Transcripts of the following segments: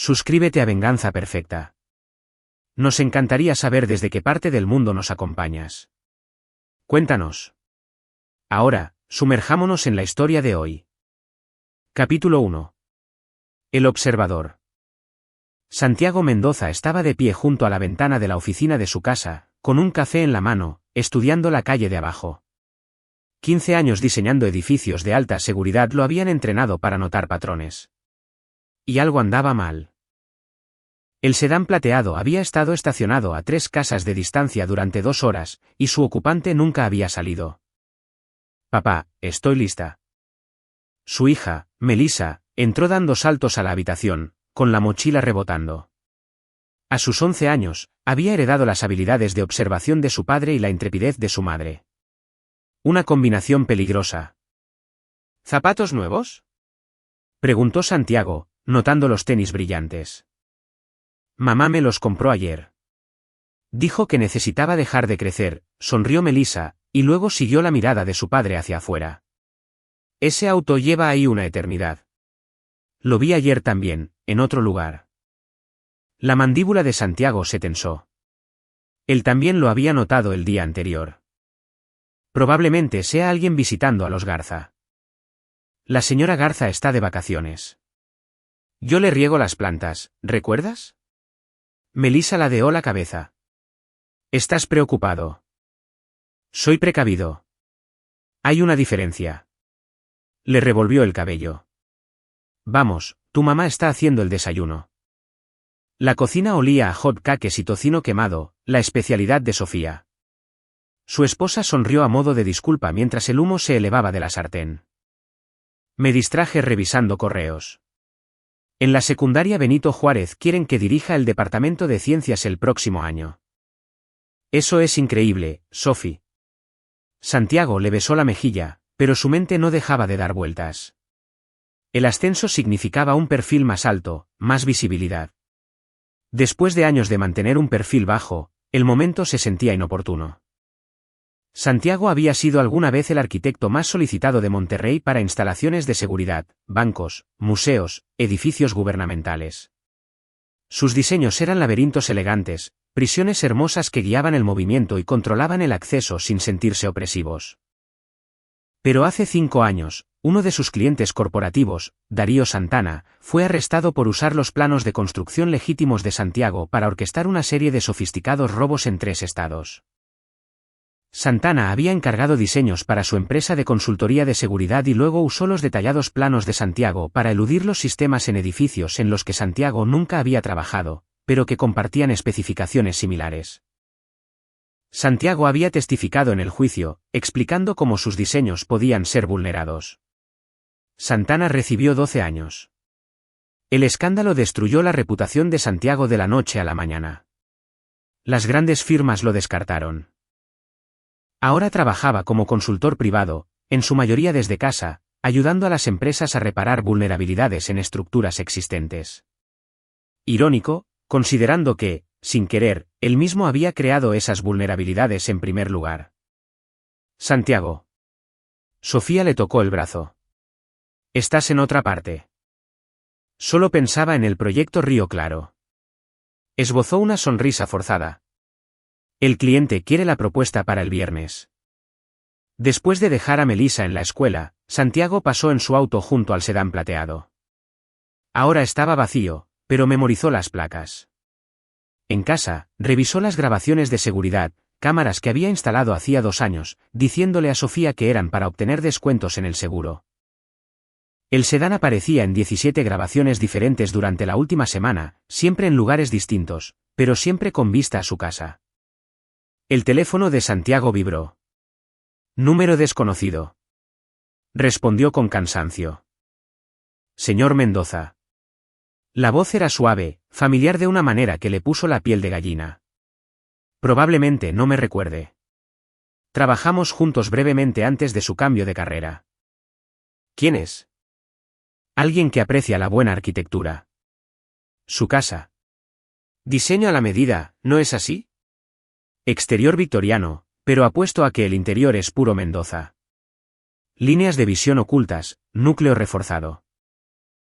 Suscríbete a Venganza Perfecta. Nos encantaría saber desde qué parte del mundo nos acompañas. Cuéntanos. Ahora, sumerjámonos en la historia de hoy. Capítulo 1. El observador. Santiago Mendoza estaba de pie junto a la ventana de la oficina de su casa, con un café en la mano, estudiando la calle de abajo. 15 años diseñando edificios de alta seguridad lo habían entrenado para notar patrones. Y algo andaba mal. El sedán plateado había estado estacionado a 3 casas de distancia durante 2 horas, y su ocupante nunca había salido. «Papá, estoy lista». Su hija, Melissa, entró dando saltos a la habitación, con la mochila rebotando. A sus 11 años, había heredado las habilidades de observación de su padre y la intrepidez de su madre. Una combinación peligrosa. «¿Zapatos nuevos?», preguntó Santiago, notando los tenis brillantes. «Mamá me los compró ayer». Dijo que necesitaba dejar de crecer, sonrió Melissa, y luego siguió la mirada de su padre hacia afuera. «Ese auto lleva ahí una eternidad. Lo vi ayer también, en otro lugar». La mandíbula de Santiago se tensó. Él también lo había notado el día anterior. Probablemente sea alguien visitando a los Garza. La señora Garza está de vacaciones. Yo le riego las plantas, ¿recuerdas? Melissa ladeó la cabeza. ¿Estás preocupado? Soy precavido. Hay una diferencia. Le revolvió el cabello. Vamos, tu mamá está haciendo el desayuno. La cocina olía a hot cakes y tocino quemado, la especialidad de Sofía. Su esposa sonrió a modo de disculpa mientras el humo se elevaba de la sartén. Me distraje revisando correos. En la secundaria Benito Juárez quieren que dirija el departamento de ciencias el próximo año. Eso es increíble, Sophie. Santiago le besó la mejilla, pero su mente no dejaba de dar vueltas. El ascenso significaba un perfil más alto, más visibilidad. Después de años de mantener un perfil bajo, el momento se sentía inoportuno. Santiago había sido alguna vez el arquitecto más solicitado de Monterrey para instalaciones de seguridad, bancos, museos, edificios gubernamentales. Sus diseños eran laberintos elegantes, prisiones hermosas que guiaban el movimiento y controlaban el acceso sin sentirse opresivos. Pero hace 5 años, uno de sus clientes corporativos, Darío Santana, fue arrestado por usar los planos de construcción legítimos de Santiago para orquestar una serie de sofisticados robos en 3 estados. Santana había encargado diseños para su empresa de consultoría de seguridad y luego usó los detallados planos de Santiago para eludir los sistemas en edificios en los que Santiago nunca había trabajado, pero que compartían especificaciones similares. Santiago había testificado en el juicio, explicando cómo sus diseños podían ser vulnerados. Santana recibió 12 años. El escándalo destruyó la reputación de Santiago de la noche a la mañana. Las grandes firmas lo descartaron. Ahora trabajaba como consultor privado, en su mayoría desde casa, ayudando a las empresas a reparar vulnerabilidades en estructuras existentes. Irónico, considerando que, sin querer, él mismo había creado esas vulnerabilidades en primer lugar. Santiago. Sofía le tocó el brazo. Estás en otra parte. Solo pensaba en el proyecto Río Claro. Esbozó una sonrisa forzada. El cliente quiere la propuesta para el viernes. Después de dejar a Melissa en la escuela, Santiago pasó en su auto junto al sedán plateado. Ahora estaba vacío, pero memorizó las placas. En casa, revisó las grabaciones de seguridad, cámaras que había instalado hacía 2 años, diciéndole a Sofía que eran para obtener descuentos en el seguro. El sedán aparecía en 17 grabaciones diferentes durante la última semana, siempre en lugares distintos, pero siempre con vista a su casa. El teléfono de Santiago vibró. Número desconocido. Respondió con cansancio. Señor Mendoza. La voz era suave, familiar de una manera que le puso la piel de gallina. Probablemente no me recuerde. Trabajamos juntos brevemente antes de su cambio de carrera. ¿Quién es? Alguien que aprecia la buena arquitectura. Su casa. Diseño a la medida, ¿no es así? Exterior victoriano, pero apuesto a que el interior es puro Mendoza. Líneas de visión ocultas, núcleo reforzado.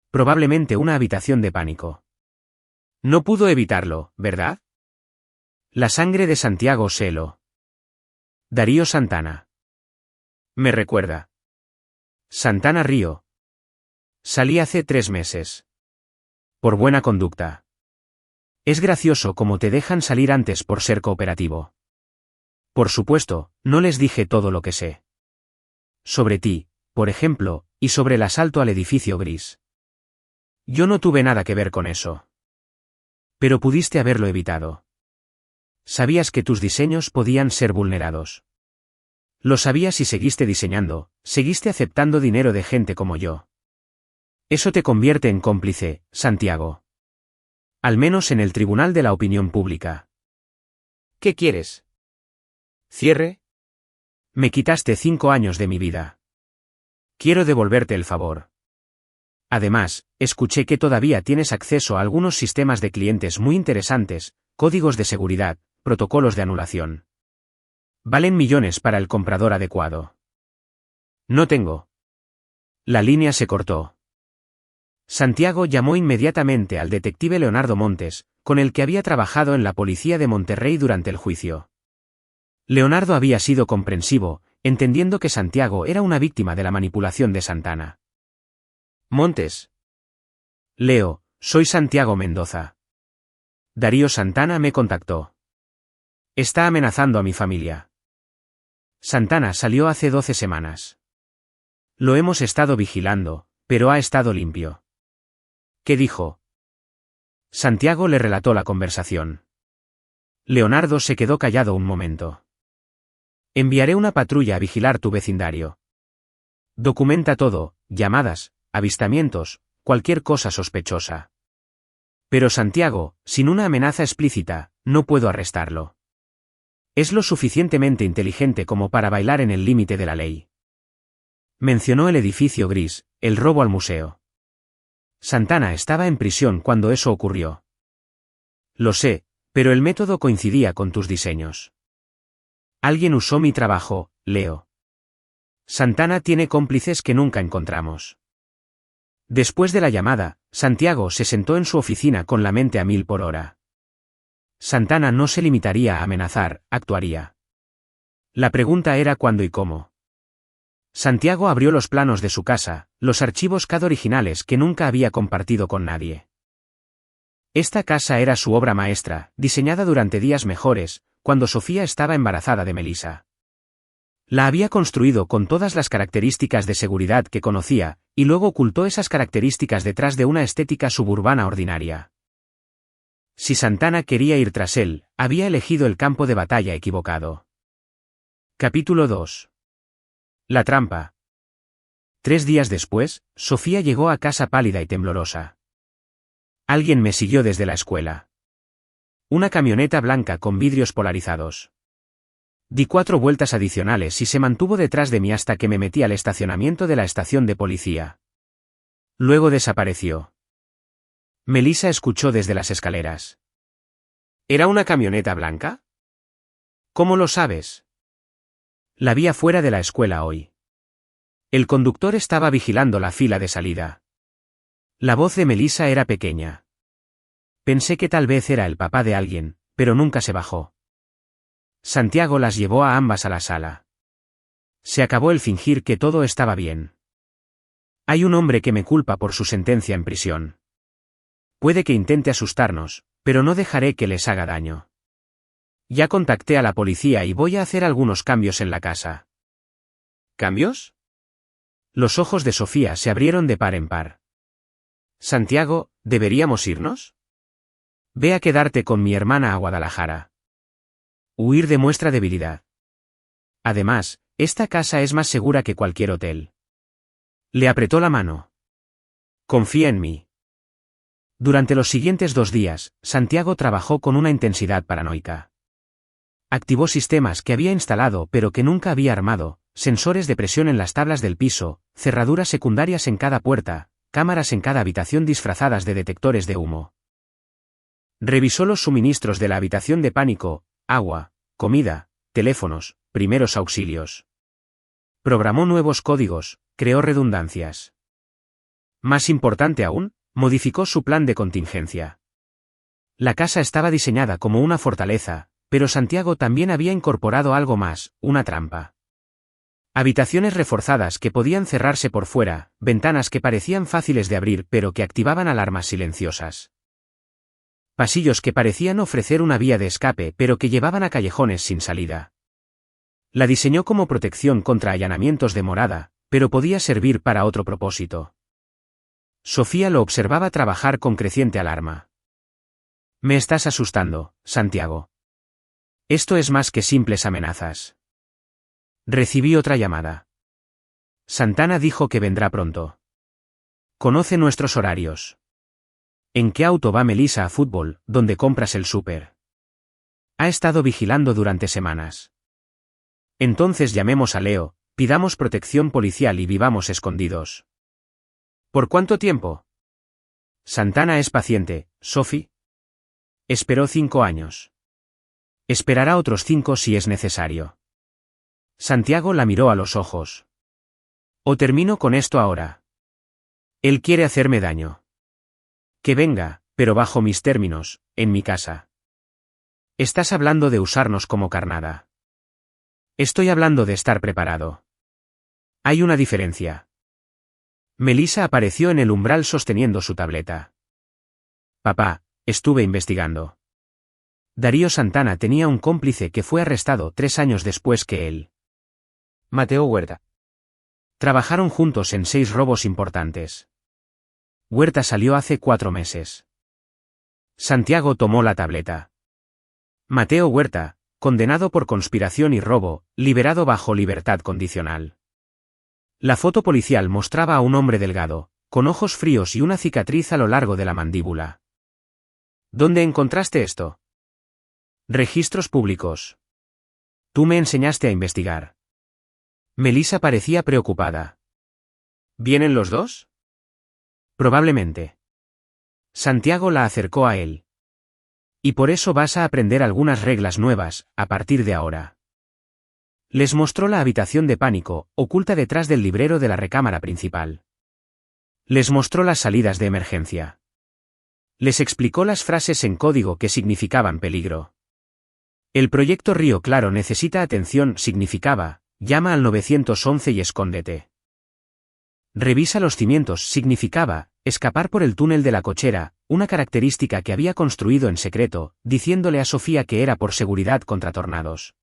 Probablemente una habitación de pánico. No pudo evitarlo, ¿verdad? La sangre de Santiago se heló. Darío Santana. Me recuerda. Santana Río. Salí hace 3 meses. Por buena conducta. Es gracioso cómo te dejan salir antes por ser cooperativo. Por supuesto, no les dije todo lo que sé. Sobre ti, por ejemplo, y sobre el asalto al edificio gris. Yo no tuve nada que ver con eso. Pero pudiste haberlo evitado. Sabías que tus diseños podían ser vulnerados. Lo sabías y seguiste diseñando, seguiste aceptando dinero de gente como yo. Eso te convierte en cómplice, Santiago. Al menos en el tribunal de la opinión pública. ¿Qué quieres? ¿Cierre? Me quitaste 5 años de mi vida. Quiero devolverte el favor. Además, escuché que todavía tienes acceso a algunos sistemas de clientes muy interesantes, códigos de seguridad, protocolos de anulación. Valen millones para el comprador adecuado. No tengo. La línea se cortó. Santiago llamó inmediatamente al detective Leonardo Montes, con el que había trabajado en la policía de Monterrey durante el juicio. Leonardo había sido comprensivo, entendiendo que Santiago era una víctima de la manipulación de Santana. Montes. Leo, soy Santiago Mendoza. Darío Santana me contactó. Está amenazando a mi familia. Santana salió hace 12 semanas. Lo hemos estado vigilando, pero ha estado limpio. ¿Qué dijo? Santiago le relató la conversación. Leonardo se quedó callado un momento. Enviaré una patrulla a vigilar tu vecindario. Documenta todo, llamadas, avistamientos, cualquier cosa sospechosa. Pero Santiago, sin una amenaza explícita, no puedo arrestarlo. Es lo suficientemente inteligente como para bailar en el límite de la ley. Mencionó el edificio gris, el robo al museo. Santana estaba en prisión cuando eso ocurrió. Lo sé, pero el método coincidía con tus diseños. Alguien usó mi trabajo, Leo. Santana tiene cómplices que nunca encontramos. Después de la llamada, Santiago se sentó en su oficina con la mente a 1000 por hora. Santana no se limitaría a amenazar, actuaría. La pregunta era cuándo y cómo. Santiago abrió los planos de su casa, los archivos CAD originales que nunca había compartido con nadie. Esta casa era su obra maestra, diseñada durante días mejores, cuando Sofía estaba embarazada de Melissa. La había construido con todas las características de seguridad que conocía, y luego ocultó esas características detrás de una estética suburbana ordinaria. Si Santana quería ir tras él, había elegido el campo de batalla equivocado. Capítulo 2. La trampa. 3 días después, Sofía llegó a casa pálida y temblorosa. Alguien me siguió desde la escuela. Una camioneta blanca con vidrios polarizados. Di 4 vueltas adicionales y se mantuvo detrás de mí hasta que me metí al estacionamiento de la estación de policía. Luego desapareció. Melissa escuchó desde las escaleras. ¿Era una camioneta blanca? ¿Cómo lo sabes? La vi afuera de la escuela hoy. El conductor estaba vigilando la fila de salida. La voz de Melissa era pequeña. Pensé que tal vez era el papá de alguien, pero nunca se bajó. Santiago las llevó a ambas a la sala. Se acabó el fingir que todo estaba bien. Hay un hombre que me culpa por su sentencia en prisión. Puede que intente asustarnos, pero no dejaré que les haga daño. Ya contacté a la policía y voy a hacer algunos cambios en la casa. ¿Cambios? Los ojos de Sofía se abrieron de par en par. Santiago, ¿deberíamos irnos? Ve a quedarte con mi hermana a Guadalajara. Huir demuestra debilidad. Además, esta casa es más segura que cualquier hotel. Le apretó la mano. Confía en mí. Durante los siguientes 2 días, Santiago trabajó con una intensidad paranoica. Activó sistemas que había instalado pero que nunca había armado, sensores de presión en las tablas del piso, cerraduras secundarias en cada puerta, cámaras en cada habitación disfrazadas de detectores de humo. Revisó los suministros de la habitación de pánico, agua, comida, teléfonos, primeros auxilios. Programó nuevos códigos, creó redundancias. Más importante aún, modificó su plan de contingencia. La casa estaba diseñada como una fortaleza, pero Santiago también había incorporado algo más, una trampa. Habitaciones reforzadas que podían cerrarse por fuera, ventanas que parecían fáciles de abrir pero que activaban alarmas silenciosas. Pasillos que parecían ofrecer una vía de escape pero que llevaban a callejones sin salida. La diseñó como protección contra allanamientos de morada, pero podía servir para otro propósito. Sofía lo observaba trabajar con creciente alarma. Me estás asustando, Santiago. Esto es más que simples amenazas. Recibí otra llamada. Santana dijo que vendrá pronto. Conoce nuestros horarios. ¿En qué auto va Melissa a fútbol, donde compras el súper? Ha estado vigilando durante semanas. Entonces llamemos a Leo, pidamos protección policial y vivamos escondidos. ¿Por cuánto tiempo? Santana es paciente, Sophie. Esperó 5 años. Esperará otros 5 si es necesario. Santiago la miró a los ojos. O termino con esto ahora. Él quiere hacerme daño. Que venga, pero bajo mis términos, en mi casa. Estás hablando de usarnos como carnada. Estoy hablando de estar preparado. Hay una diferencia. Melissa apareció en el umbral sosteniendo su tableta. Papá, estuve investigando. Darío Santana tenía un cómplice que fue arrestado 3 años después que él. Mateo Huerta. Trabajaron juntos en 6 robos importantes. Huerta salió hace 4 meses. Santiago tomó la tableta. Mateo Huerta, condenado por conspiración y robo, liberado bajo libertad condicional. La foto policial mostraba a un hombre delgado, con ojos fríos y una cicatriz a lo largo de la mandíbula. ¿Dónde encontraste esto? Registros públicos. Tú me enseñaste a investigar. Melissa parecía preocupada. ¿Vienen los dos? Probablemente. Santiago la acercó a él. Y por eso vas a aprender algunas reglas nuevas, a partir de ahora. Les mostró la habitación de pánico, oculta detrás del librero de la recámara principal. Les mostró las salidas de emergencia. Les explicó las frases en código que significaban peligro. El proyecto Río Claro necesita atención significaba, llama al 911 y escóndete. Revisa los cimientos significaba, escapar por el túnel de la cochera, una característica que había construido en secreto, diciéndole a Sofía que era por seguridad contra tornados.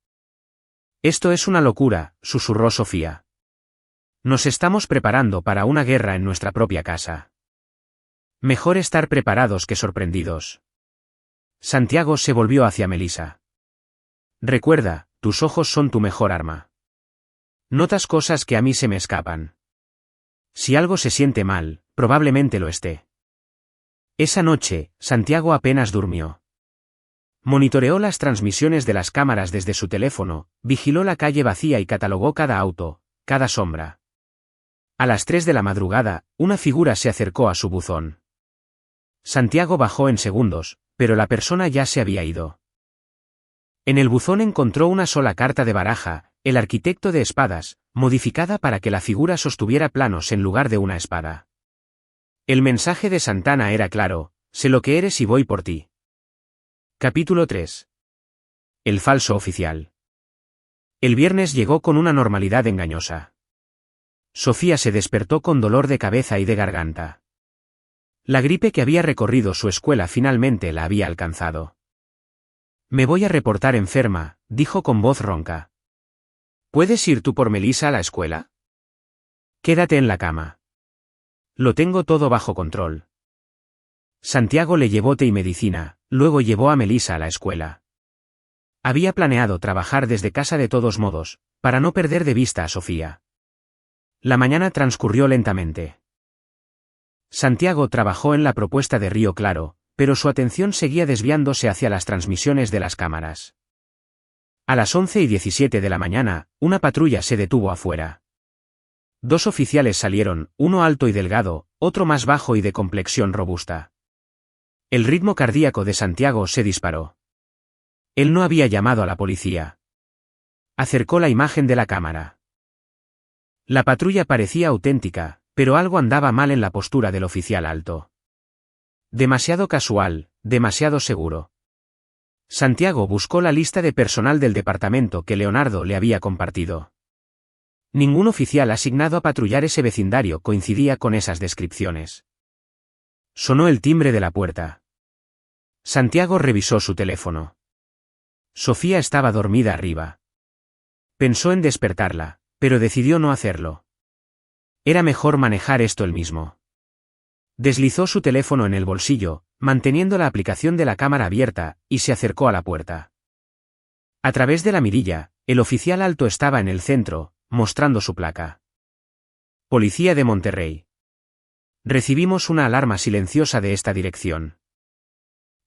Esto es una locura, susurró Sofía. Nos estamos preparando para una guerra en nuestra propia casa. Mejor estar preparados que sorprendidos. Santiago se volvió hacia Melissa. Recuerda, tus ojos son tu mejor arma. Notas cosas que a mí se me escapan. Si algo se siente mal, probablemente lo esté. Esa noche, Santiago apenas durmió. Monitoreó las transmisiones de las cámaras desde su teléfono, vigiló la calle vacía y catalogó cada auto, cada sombra. A las 3 de la madrugada, una figura se acercó a su buzón. Santiago bajó en segundos, pero la persona ya se había ido. En el buzón encontró una sola carta de baraja, el arquitecto de espadas, modificada para que la figura sostuviera planos en lugar de una espada. El mensaje de Santana era claro: sé lo que eres y voy por ti. Capítulo 3. El falso oficial. El viernes llegó con una normalidad engañosa. Sofía se despertó con dolor de cabeza y de garganta. La gripe que había recorrido su escuela finalmente la había alcanzado. Me voy a reportar enferma, dijo con voz ronca. ¿Puedes ir tú por Melissa a la escuela? Quédate en la cama. Lo tengo todo bajo control. Santiago le llevó té y medicina, luego llevó a Melissa a la escuela. Había planeado trabajar desde casa de todos modos, para no perder de vista a Sofía. La mañana transcurrió lentamente. Santiago trabajó en la propuesta de Río Claro, pero su atención seguía desviándose hacia las transmisiones de las cámaras. A las 11:17 de la mañana, una patrulla se detuvo afuera. 2 oficiales salieron, uno alto y delgado, otro más bajo y de complexión robusta. El ritmo cardíaco de Santiago se disparó. Él no había llamado a la policía. Acercó la imagen de la cámara. La patrulla parecía auténtica, pero algo andaba mal en la postura del oficial alto. Demasiado casual, demasiado seguro. Santiago buscó la lista de personal del departamento que Leonardo le había compartido. Ningún oficial asignado a patrullar ese vecindario coincidía con esas descripciones. Sonó el timbre de la puerta. Santiago revisó su teléfono. Sofía estaba dormida arriba. Pensó en despertarla, pero decidió no hacerlo. Era mejor manejar esto él mismo. Deslizó su teléfono en el bolsillo, manteniendo la aplicación de la cámara abierta, y se acercó a la puerta. A través de la mirilla, el oficial alto estaba en el centro, mostrando su placa. Policía de Monterrey. Recibimos una alarma silenciosa de esta dirección.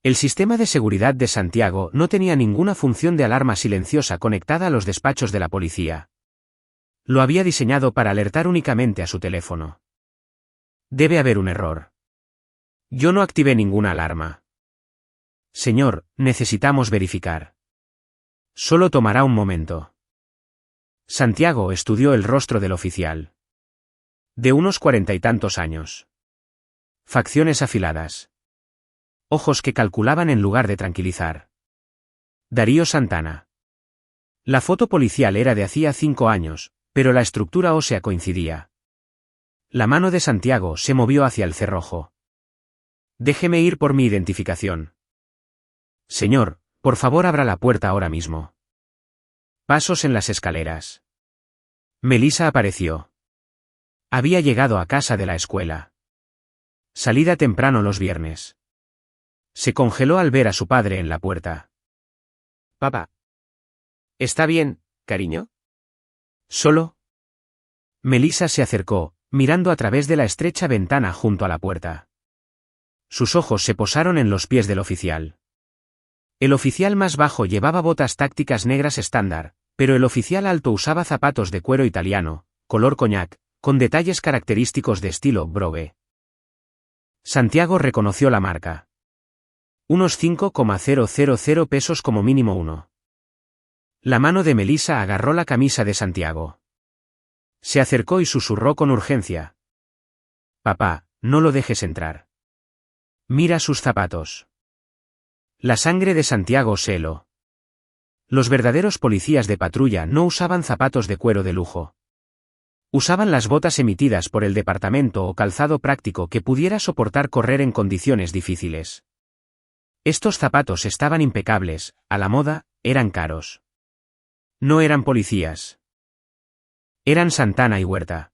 El sistema de seguridad de Santiago no tenía ninguna función de alarma silenciosa conectada a los despachos de la policía. Lo había diseñado para alertar únicamente a su teléfono. Debe haber un error. Yo no activé ninguna alarma. Señor, necesitamos verificar. Solo tomará un momento. Santiago estudió el rostro del oficial. De unos 40 y tantos años. Facciones afiladas. Ojos que calculaban en lugar de tranquilizar. Darío Santana. La foto policial era de hacía 5 años, pero la estructura ósea coincidía. La mano de Santiago se movió hacia el cerrojo. Déjeme ir por mi identificación. Señor, por favor abra la puerta ahora mismo. Pasos en las escaleras. Melissa apareció. Había llegado a casa de la escuela. Salida temprano los viernes. Se congeló al ver a su padre en la puerta. Papá. ¿Está bien, cariño? ¿Solo? Melissa se acercó, mirando a través de la estrecha ventana junto a la puerta. Sus ojos se posaron en los pies del oficial. El oficial más bajo llevaba botas tácticas negras estándar, pero el oficial alto usaba zapatos de cuero italiano, color coñac, con detalles característicos de estilo Brogue. Santiago reconoció la marca. Unos 5,000 pesos como mínimo uno. La mano de Melissa agarró la camisa de Santiago. Se acercó y susurró con urgencia. Papá, no lo dejes entrar. Mira sus zapatos. La sangre de Santiago se heló. Los verdaderos policías de patrulla no usaban zapatos de cuero de lujo. Usaban las botas emitidas por el departamento o calzado práctico que pudiera soportar correr en condiciones difíciles. Estos zapatos estaban impecables, a la moda, eran caros. No eran policías. Eran Santana y Huerta.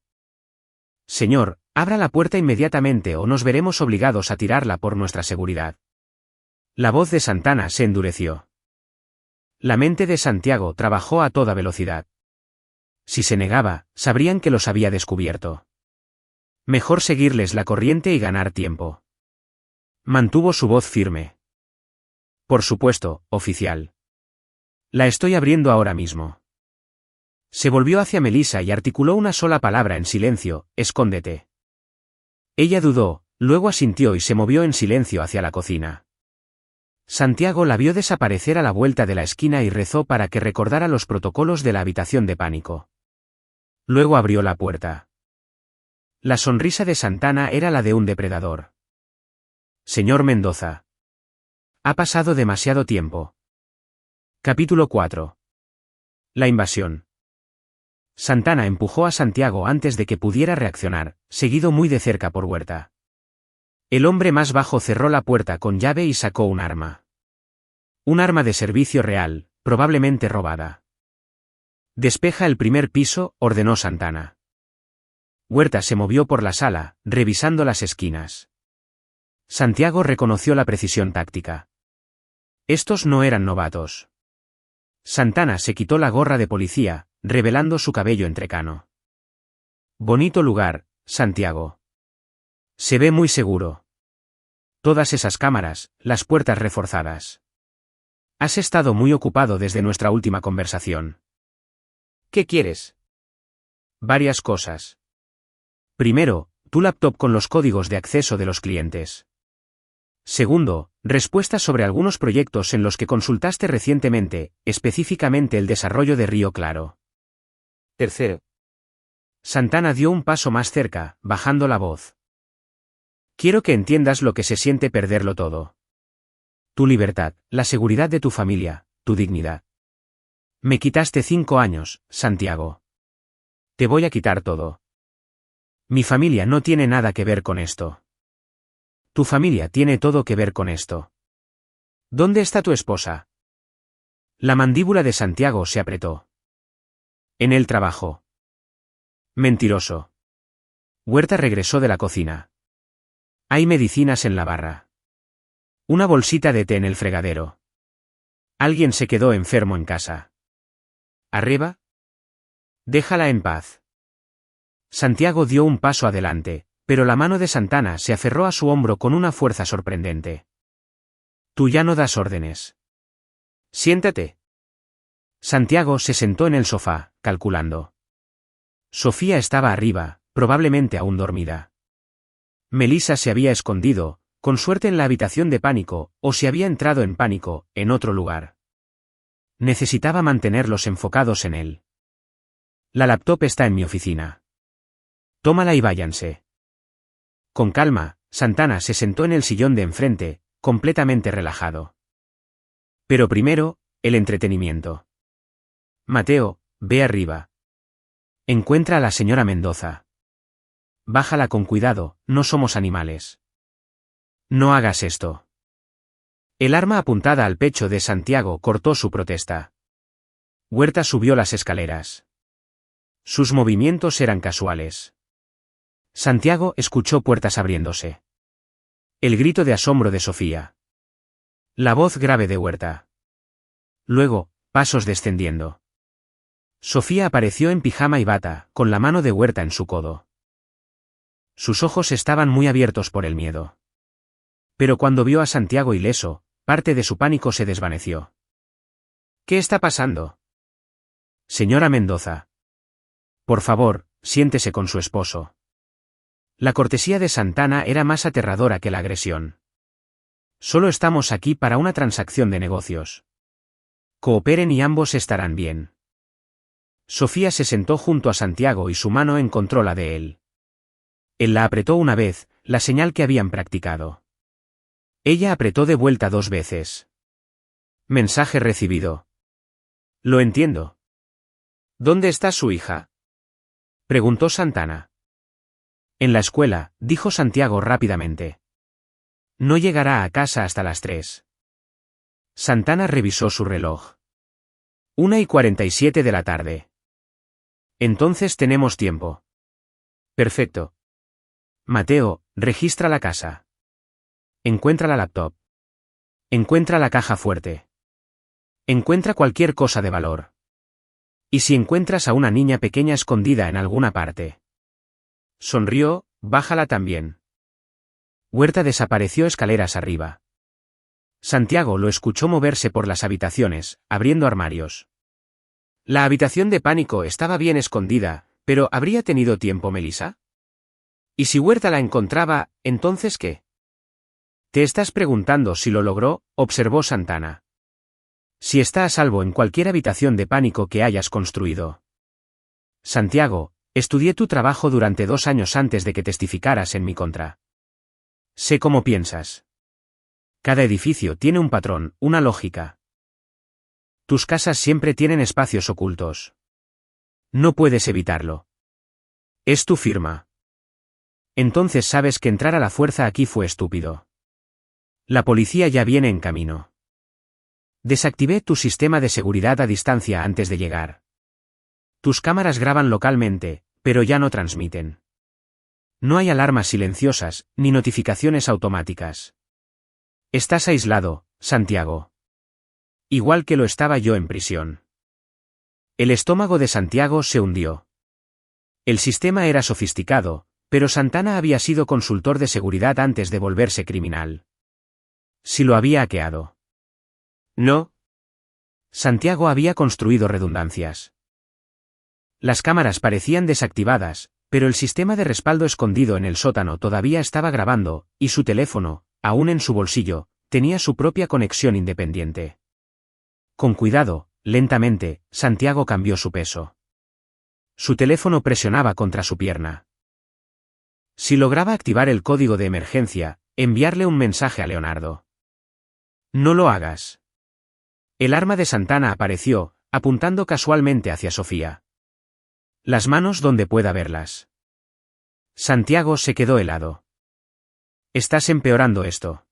Señor, abra la puerta inmediatamente o nos veremos obligados a tirarla por nuestra seguridad. La voz de Santana se endureció. La mente de Santiago trabajó a toda velocidad. Si se negaba, sabrían que los había descubierto. Mejor seguirles la corriente y ganar tiempo. Mantuvo su voz firme. Por supuesto, oficial. La estoy abriendo ahora mismo. Se volvió hacia Melissa y articuló una sola palabra en silencio: escóndete. Ella dudó, luego asintió y se movió en silencio hacia la cocina. Santiago la vio desaparecer a la vuelta de la esquina y rezó para que recordara los protocolos de la habitación de pánico. Luego abrió la puerta. La sonrisa de Santana era la de un depredador. Señor Mendoza. Ha pasado demasiado tiempo. Capítulo 4. La invasión. Santana empujó a Santiago antes de que pudiera reaccionar, seguido muy de cerca por Huerta. El hombre más bajo cerró la puerta con llave y sacó un arma. Un arma de servicio real, probablemente robada. Despeja el primer piso, ordenó Santana. Huerta se movió por la sala, revisando las esquinas. Santiago reconoció la precisión táctica. Estos no eran novatos. Santana se quitó la gorra de policía, revelando su cabello entrecano. Bonito lugar, Santiago. Se ve muy seguro. Todas esas cámaras, las puertas reforzadas. Has estado muy ocupado desde nuestra última conversación. ¿Qué quieres? Varias cosas. Primero, tu laptop con los códigos de acceso de los clientes. Segundo, respuestas sobre algunos proyectos en los que consultaste recientemente, específicamente el desarrollo de Río Claro. Tercero. Santana dio un paso más cerca, bajando la voz. Quiero que entiendas lo que se siente perderlo todo. Tu libertad, la seguridad de tu familia, tu dignidad. Me quitaste 5 años, Santiago. Te voy a quitar todo. Mi familia no tiene nada que ver con esto. Tu familia tiene todo que ver con esto. ¿Dónde está tu esposa? La mandíbula de Santiago se apretó. En el trabajo. Mentiroso. Huerta regresó de la cocina. Hay medicinas en la barra. Una bolsita de té en el fregadero. Alguien se quedó enfermo en casa. ¿Arriba? Déjala en paz. Santiago dio un paso adelante, pero la mano de Santana se aferró a su hombro con una fuerza sorprendente. Tú ya no das órdenes. Siéntate. Santiago se sentó en el sofá, calculando. Sofía estaba arriba, probablemente aún dormida. Melissa se había escondido, con suerte en la habitación de pánico, o se había entrado en pánico, en otro lugar. Necesitaba mantenerlos enfocados en él. La laptop está en mi oficina. Tómala y váyanse. Con calma, Santana se sentó en el sillón de enfrente, completamente relajado. Pero primero, el entretenimiento. Mateo, ve arriba. Encuentra a la señora Mendoza. Bájala con cuidado, no somos animales. No hagas esto. El arma apuntada al pecho de Santiago cortó su protesta. Huerta subió las escaleras. Sus movimientos eran casuales. Santiago escuchó puertas abriéndose. El grito de asombro de Sofía. La voz grave de Huerta. Luego, pasos descendiendo. Sofía apareció en pijama y bata, con la mano de Huerta en su codo. Sus ojos estaban muy abiertos por el miedo. Pero cuando vio a Santiago ileso, parte de su pánico se desvaneció. ¿Qué está pasando? Señora Mendoza. Por favor, siéntese con su esposo. La cortesía de Santana era más aterradora que la agresión. Solo estamos aquí para una transacción de negocios. Cooperen y ambos estarán bien. Sofía se sentó junto a Santiago y su mano encontró la de él. Él la apretó una vez, la señal que habían practicado. Ella apretó de vuelta 2 veces. Mensaje recibido. Lo entiendo. ¿Dónde está su hija? Preguntó Santana. En la escuela, dijo Santiago rápidamente. No llegará a casa hasta las 3. Santana revisó su reloj. 1:47 de la tarde. Entonces tenemos tiempo. Perfecto. Mateo, registra la casa. Encuentra la laptop. Encuentra la caja fuerte. Encuentra cualquier cosa de valor. ¿Y si encuentras a una niña pequeña escondida en alguna parte? Sonrió, bájala también. Huerta desapareció escaleras arriba. Santiago lo escuchó moverse por las habitaciones, abriendo armarios. La habitación de pánico estaba bien escondida, pero ¿habría tenido tiempo Melissa? ¿Y si Huerta la encontraba, entonces qué? Te estás preguntando si lo logró, observó Santana. Si está a salvo en cualquier habitación de pánico que hayas construido. Santiago, estudié tu trabajo durante 2 años antes de que testificaras en mi contra. Sé cómo piensas. Cada edificio tiene un patrón, una lógica. Tus casas siempre tienen espacios ocultos. No puedes evitarlo. Es tu firma. Entonces sabes que entrar a la fuerza aquí fue estúpido. La policía ya viene en camino. Desactivé tu sistema de seguridad a distancia antes de llegar. Tus cámaras graban localmente, pero ya no transmiten. No hay alarmas silenciosas, ni notificaciones automáticas. Estás aislado, Santiago. Igual que lo estaba yo en prisión. El estómago de Santiago se hundió. El sistema era sofisticado, pero Santana había sido consultor de seguridad antes de volverse criminal. Si lo había hackeado. No. Santiago había construido redundancias. Las cámaras parecían desactivadas, pero el sistema de respaldo escondido en el sótano todavía estaba grabando, y su teléfono, aún en su bolsillo, tenía su propia conexión independiente. Con cuidado, lentamente, Santiago cambió su peso. Su teléfono presionaba contra su pierna. Si lograba activar el código de emergencia, enviarle un mensaje a Leonardo. No lo hagas. El arma de Santana apareció, apuntando casualmente hacia Sofía. Las manos donde pueda verlas. Santiago se quedó helado. Estás empeorando esto.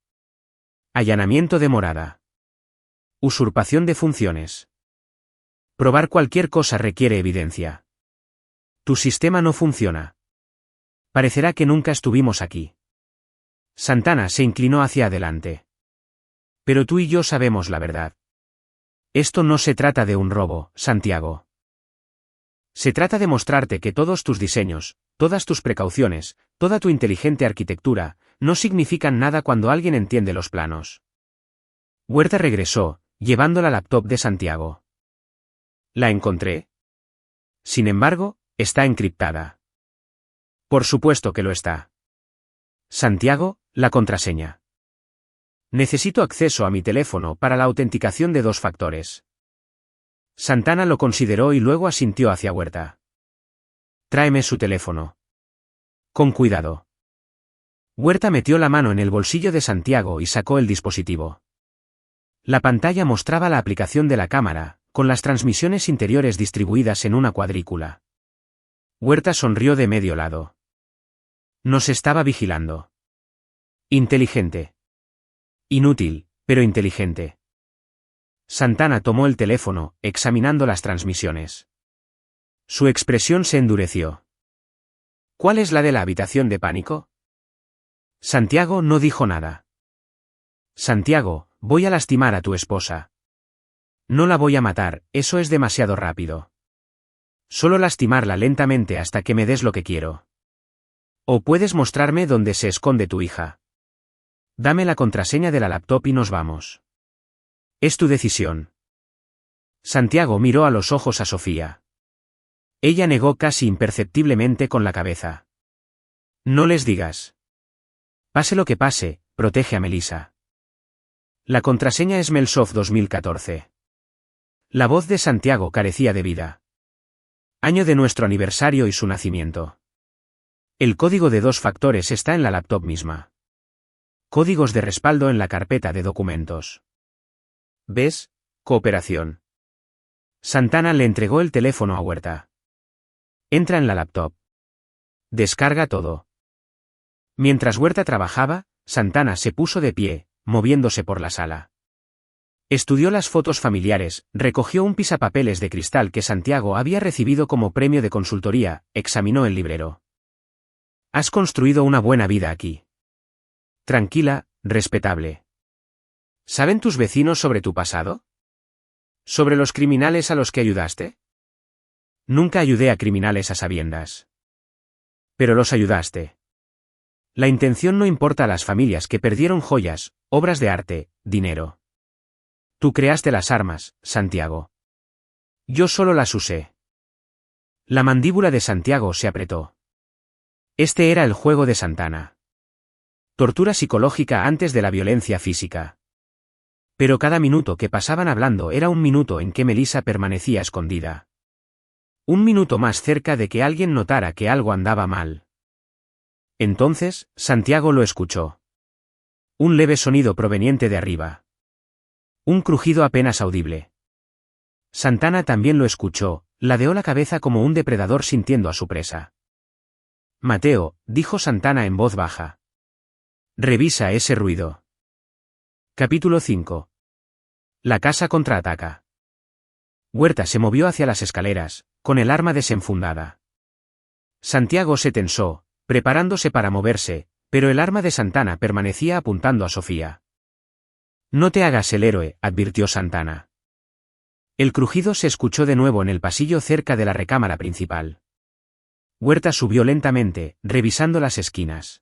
Allanamiento de morada. Usurpación de funciones. Probar cualquier cosa requiere evidencia. Tu sistema no funciona. Parecerá que nunca estuvimos aquí. Santana se inclinó hacia adelante. Pero tú y yo sabemos la verdad. Esto no se trata de un robo, Santiago. Se trata de mostrarte que todos tus diseños, todas tus precauciones, toda tu inteligente arquitectura, no significan nada cuando alguien entiende los planos. Huerta regresó, llevando la laptop de Santiago. ¿La encontré? Sin embargo, está encriptada. Por supuesto que lo está. Santiago, la contraseña. Necesito acceso a mi teléfono para la autenticación de 2 factores. Santana lo consideró y luego asintió hacia Huerta. Tráeme su teléfono. Con cuidado. Huerta metió la mano en el bolsillo de Santiago y sacó el dispositivo. La pantalla mostraba la aplicación de la cámara, con las transmisiones interiores distribuidas en una cuadrícula. Huerta sonrió de medio lado. Nos estaba vigilando. Inteligente. Inútil, pero inteligente. Santana tomó el teléfono, examinando las transmisiones. Su expresión se endureció. ¿Cuál es la de la habitación de pánico? Santiago no dijo nada. Santiago, voy a lastimar a tu esposa. No la voy a matar, eso es demasiado rápido. Solo lastimarla lentamente hasta que me des lo que quiero. O puedes mostrarme dónde se esconde tu hija. Dame la contraseña de la laptop y nos vamos. Es tu decisión. Santiago miró a los ojos a Sofía. Ella negó casi imperceptiblemente con la cabeza. No les digas. Pase lo que pase, protege a Melissa. La contraseña es Melsoft 2014. La voz de Santiago carecía de vida. Año de nuestro aniversario y su nacimiento. El código de 2 factores está en la laptop misma. Códigos de respaldo en la carpeta de documentos. ¿Ves? Cooperación. Santana le entregó el teléfono a Huerta. Entra en la laptop. Descarga todo. Mientras Huerta trabajaba, Santana se puso de pie, moviéndose por la sala. Estudió las fotos familiares, recogió un pisapapeles de cristal que Santiago había recibido como premio de consultoría, examinó el librero. Has construido una buena vida aquí. Tranquila, respetable. ¿Saben tus vecinos sobre tu pasado? ¿Sobre los criminales a los que ayudaste? Nunca ayudé a criminales a sabiendas. Pero los ayudaste. La intención no importa a las familias que perdieron joyas, obras de arte, dinero. Tú creaste las armas, Santiago. Yo solo las usé. La mandíbula de Santiago se apretó. Este era el juego de Santana. Tortura psicológica antes de la violencia física. Pero cada minuto que pasaban hablando era un minuto en que Melissa permanecía escondida. Un minuto más cerca de que alguien notara que algo andaba mal. Entonces, Santiago lo escuchó. Un leve sonido proveniente de arriba. Un crujido apenas audible. Santana también lo escuchó, ladeó la cabeza como un depredador sintiendo a su presa. Mateo, dijo Santana en voz baja. Revisa ese ruido. Capítulo 5. La casa contraataca. Huerta se movió hacia las escaleras, con el arma desenfundada. Santiago se tensó, preparándose para moverse, pero el arma de Santana permanecía apuntando a Sofía. No te hagas el héroe, advirtió Santana. El crujido se escuchó de nuevo en el pasillo cerca de la recámara principal. Huerta subió lentamente, revisando las esquinas.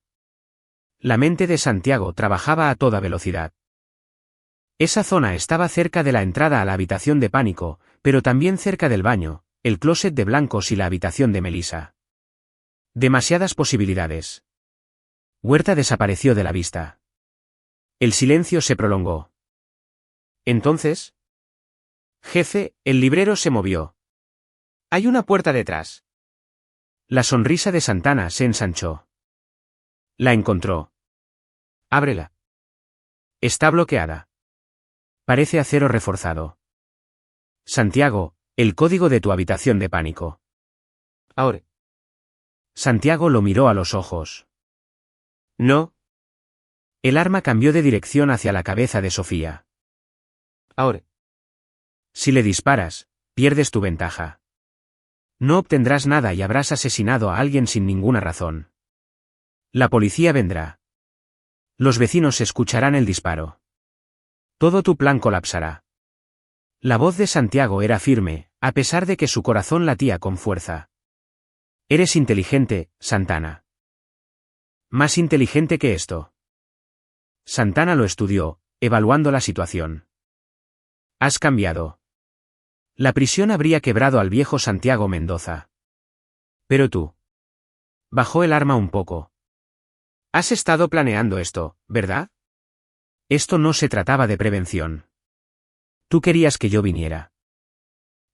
La mente de Santiago trabajaba a toda velocidad. Esa zona estaba cerca de la entrada a la habitación de pánico, pero también cerca del baño, el closet de blancos y la habitación de Melissa. Demasiadas posibilidades. Huerta desapareció de la vista. El silencio se prolongó. Entonces. Jefe, el librero se movió. Hay una puerta detrás. La sonrisa de Santana se ensanchó. La encontró. Ábrela. Está bloqueada. Parece acero reforzado. Santiago, el código de tu habitación de pánico. Ahora. Santiago lo miró a los ojos. No. El arma cambió de dirección hacia la cabeza de Sofía. Ahora. Si le disparas, pierdes tu ventaja. No obtendrás nada y habrás asesinado a alguien sin ninguna razón. La policía vendrá. Los vecinos escucharán el disparo. Todo tu plan colapsará. La voz de Santiago era firme, a pesar de que su corazón latía con fuerza. Eres inteligente, Santana. Más inteligente que esto. Santana lo estudió, evaluando la situación. Has cambiado. La prisión habría quebrado al viejo Santiago Mendoza. Pero tú. Bajó el arma un poco. Has estado planeando esto, ¿verdad? Esto no se trataba de prevención. Tú querías que yo viniera.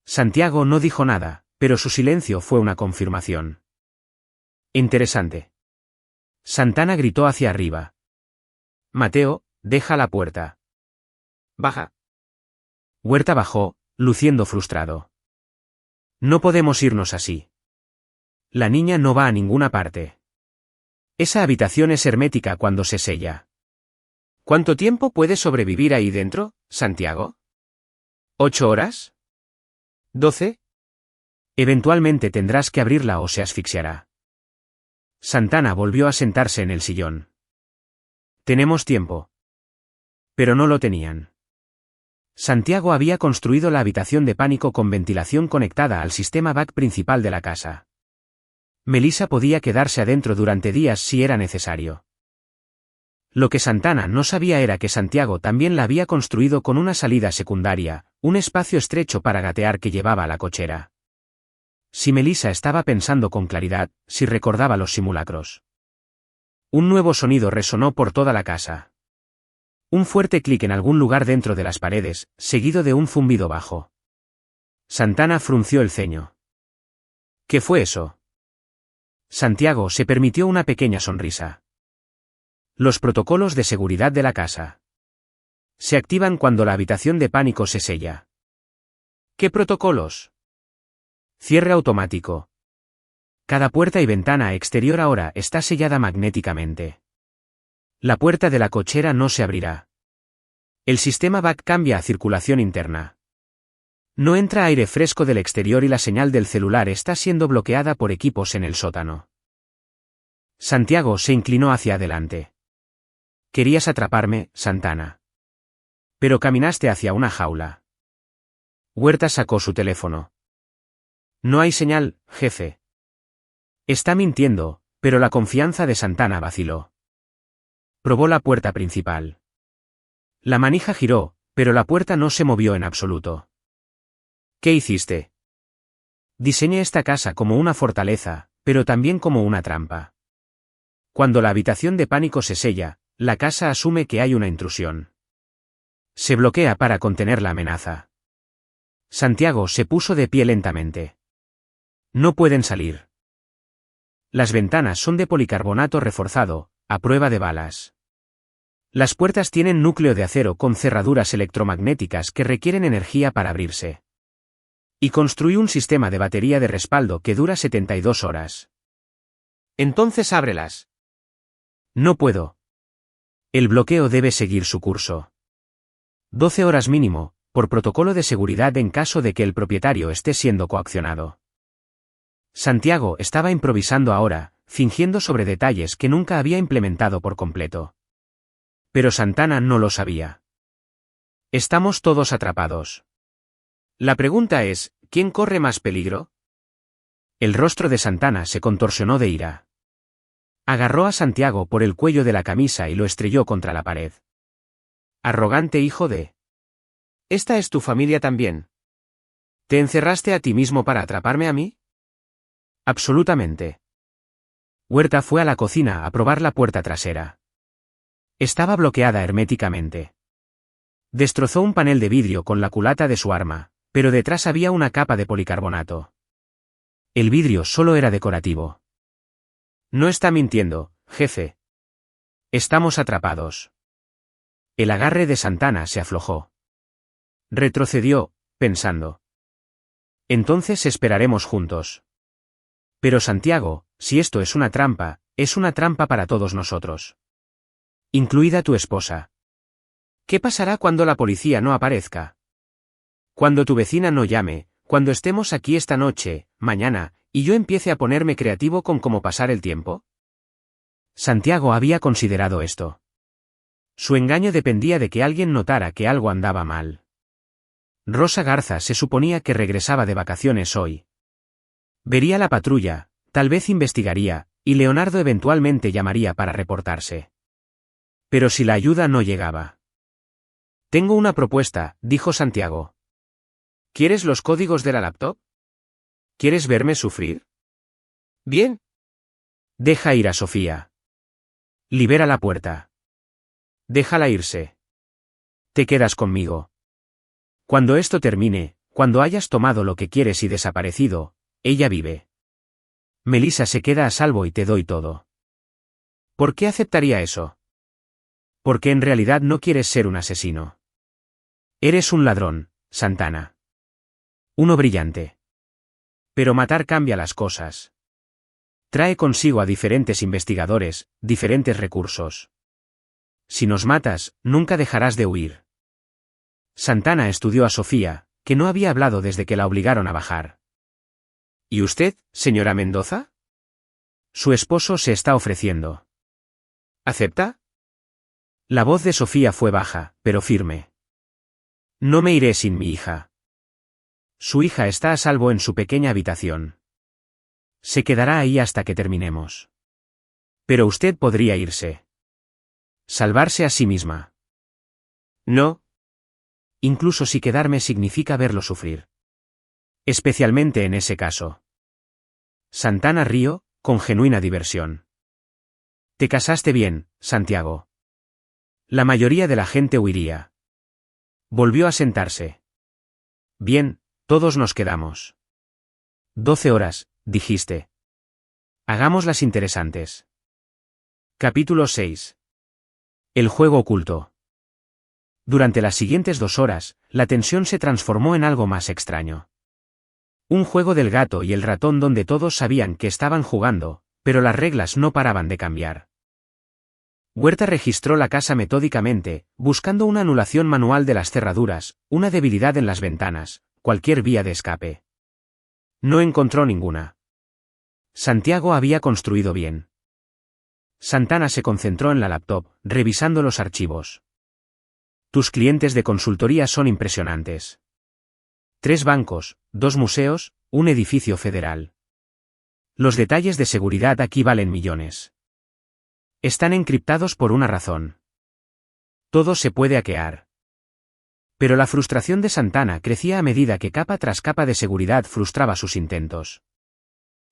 Santiago no dijo nada, pero su silencio fue una confirmación. Interesante. Santana gritó hacia arriba. Mateo, deja la puerta. Baja. Huerta bajó, luciendo frustrado. No podemos irnos así. La niña no va a ninguna parte. Esa habitación es hermética cuando se sella. ¿Cuánto tiempo puedes sobrevivir ahí dentro, Santiago? ¿8 horas? ¿12? Eventualmente tendrás que abrirla o se asfixiará. Santana volvió a sentarse en el sillón. Tenemos tiempo. Pero no lo tenían. Santiago había construido la habitación de pánico con ventilación conectada al sistema BAC principal de la casa. Melissa podía quedarse adentro durante días si era necesario. Lo que Santana no sabía era que Santiago también la había construido con una salida secundaria, un espacio estrecho para gatear que llevaba a la cochera. Si Melissa estaba pensando con claridad, si recordaba los simulacros. Un nuevo sonido resonó por toda la casa. Un fuerte clic en algún lugar dentro de las paredes, seguido de un zumbido bajo. Santana frunció el ceño. ¿Qué fue eso? Santiago se permitió una pequeña sonrisa. Los protocolos de seguridad de la casa. Se activan cuando la habitación de pánico se sella. ¿Qué protocolos? Cierre automático. Cada puerta y ventana exterior ahora está sellada magnéticamente. La puerta de la cochera no se abrirá. El sistema BAC cambia a circulación interna. No entra aire fresco del exterior y la señal del celular está siendo bloqueada por equipos en el sótano. Santiago se inclinó hacia adelante. Querías atraparme, Santana. Pero caminaste hacia una jaula. Huerta sacó su teléfono. No hay señal, jefe. Está mintiendo, pero la confianza de Santana vaciló. Probó la puerta principal. La manija giró, pero la puerta no se movió en absoluto. ¿Qué hiciste? Diseñé esta casa como una fortaleza, pero también como una trampa. Cuando la habitación de pánico se sella, la casa asume que hay una intrusión. Se bloquea para contener la amenaza. Santiago se puso de pie lentamente. No pueden salir. Las ventanas son de policarbonato reforzado, a prueba de balas. Las puertas tienen núcleo de acero con cerraduras electromagnéticas que requieren energía para abrirse. Y construí un sistema de batería de respaldo que dura 72 horas. Entonces ábrelas. No puedo. El bloqueo debe seguir su curso. 12 horas mínimo, por protocolo de seguridad en caso de que el propietario esté siendo coaccionado. Santiago estaba improvisando ahora, fingiendo sobre detalles que nunca había implementado por completo. Pero Santana no lo sabía. Estamos todos atrapados. La pregunta es, ¿quién corre más peligro? El rostro de Santana se contorsionó de ira. Agarró a Santiago por el cuello de la camisa y lo estrelló contra la pared. Arrogante hijo de... Esta es tu familia también. ¿Te encerraste a ti mismo para atraparme a mí? Absolutamente. Huerta fue a la cocina a probar la puerta trasera. Estaba bloqueada herméticamente. Destrozó un panel de vidrio con la culata de su arma, pero detrás había una capa de policarbonato. El vidrio solo era decorativo. No está mintiendo, jefe. Estamos atrapados. El agarre de Santana se aflojó. Retrocedió, pensando. Entonces esperaremos juntos. Pero Santiago, si esto es una trampa para todos nosotros. Incluida tu esposa. ¿Qué pasará cuando la policía no aparezca? Cuando tu vecina no llame, cuando estemos aquí esta noche, mañana, y yo empiece a ponerme creativo con cómo pasar el tiempo. Santiago había considerado esto. Su engaño dependía de que alguien notara que algo andaba mal. Rosa Garza se suponía que regresaba de vacaciones hoy. Vería la patrulla, tal vez investigaría, y Leonardo eventualmente llamaría para reportarse. Pero si la ayuda no llegaba. Tengo una propuesta, dijo Santiago. ¿Quieres los códigos de la laptop? ¿Quieres verme sufrir? Bien. Deja ir a Sofía. Libera la puerta. Déjala irse. Te quedas conmigo. Cuando esto termine, cuando hayas tomado lo que quieres y desaparecido, ella vive. Melissa se queda a salvo y te doy todo. ¿Por qué aceptaría eso? Porque en realidad no quieres ser un asesino. Eres un ladrón, Santana. Uno brillante. Pero matar cambia las cosas. Trae consigo a diferentes investigadores, diferentes recursos. Si nos matas, nunca dejarás de huir. Santana estudió a Sofía, que no había hablado desde que la obligaron a bajar. ¿Y usted, señora Mendoza? Su esposo se está ofreciendo. ¿Acepta? La voz de Sofía fue baja, pero firme. No me iré sin mi hija. Su hija está a salvo en su pequeña habitación. Se quedará ahí hasta que terminemos. Pero usted podría irse. Salvarse a sí misma. No. Incluso si quedarme significa verlo sufrir. Especialmente en ese caso. Santana rió, con genuina diversión. Te casaste bien, Santiago. La mayoría de la gente huiría. Volvió a sentarse. Bien, todos nos quedamos. 12 horas, dijiste. Hagámoslas interesantes. Capítulo 6. El juego oculto. Durante las siguientes 2 horas, la tensión se transformó en algo más extraño. Un juego del gato y el ratón donde todos sabían que estaban jugando, pero las reglas no paraban de cambiar. Huerta registró la casa metódicamente, buscando una anulación manual de las cerraduras, una debilidad en las ventanas, cualquier vía de escape. No encontró ninguna. Santiago había construido bien. Santana se concentró en la laptop, revisando los archivos. Tus clientes de consultoría son impresionantes. 3 bancos, 2 museos, un edificio federal. Los detalles de seguridad aquí valen millones. Están encriptados por una razón. Todo se puede hackear. Pero la frustración de Santana crecía a medida que capa tras capa de seguridad frustraba sus intentos.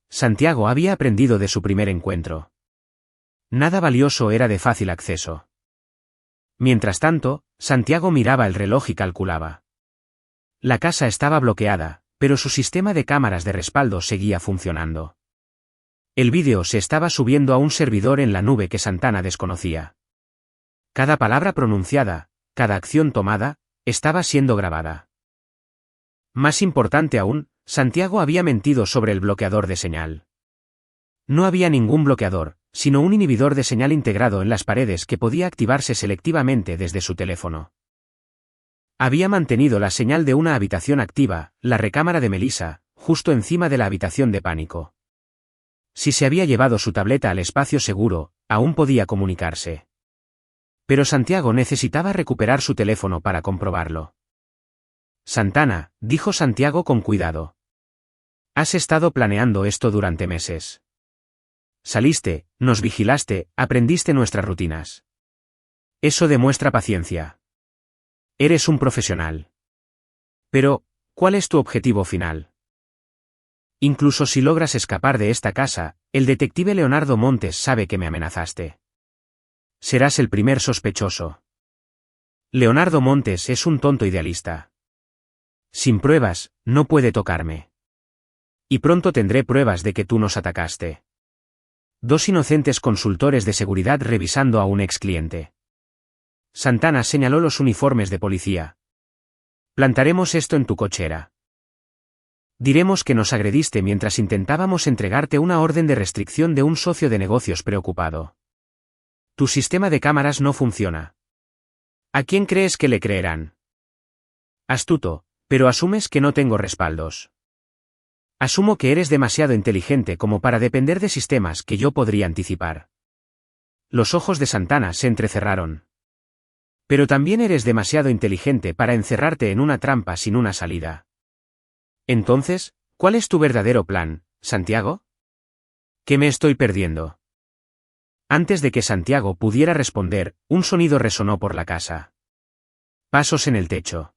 Santiago había aprendido de su primer encuentro. Nada valioso era de fácil acceso. Mientras tanto, Santiago miraba el reloj y calculaba. La casa estaba bloqueada, pero su sistema de cámaras de respaldo seguía funcionando. El vídeo se estaba subiendo a un servidor en la nube que Santana desconocía. Cada palabra pronunciada, cada acción tomada, estaba siendo grabada. Más importante aún, Santiago había mentido sobre el bloqueador de señal. No había ningún bloqueador, sino un inhibidor de señal integrado en las paredes que podía activarse selectivamente desde su teléfono. Había mantenido la señal de una habitación activa, la recámara de Melissa, justo encima de la habitación de pánico. Si se había llevado su tableta al espacio seguro, aún podía comunicarse. Pero Santiago necesitaba recuperar su teléfono para comprobarlo. Santana, dijo Santiago con cuidado. Has estado planeando esto durante meses. Saliste, nos vigilaste, aprendiste nuestras rutinas. Eso demuestra paciencia. Eres un profesional. Pero, ¿cuál es tu objetivo final? Incluso si logras escapar de esta casa, el detective Leonardo Montes sabe que me amenazaste. Serás el primer sospechoso. Leonardo Montes es un tonto idealista. Sin pruebas, no puede tocarme. Y pronto tendré pruebas de que tú nos atacaste. 2 inocentes consultores de seguridad revisando a un ex cliente. Santana señaló los uniformes de policía. Plantaremos esto en tu cochera. Diremos que nos agrediste mientras intentábamos entregarte una orden de restricción de un socio de negocios preocupado. Tu sistema de cámaras no funciona. ¿A quién crees que le creerán? Astuto, pero asumes que no tengo respaldos. Asumo que eres demasiado inteligente como para depender de sistemas que yo podría anticipar. Los ojos de Santana se entrecerraron. Pero también eres demasiado inteligente para encerrarte en una trampa sin una salida. Entonces, ¿cuál es tu verdadero plan, Santiago? ¿Qué me estoy perdiendo? Antes de que Santiago pudiera responder, un sonido resonó por la casa. Pasos en el techo.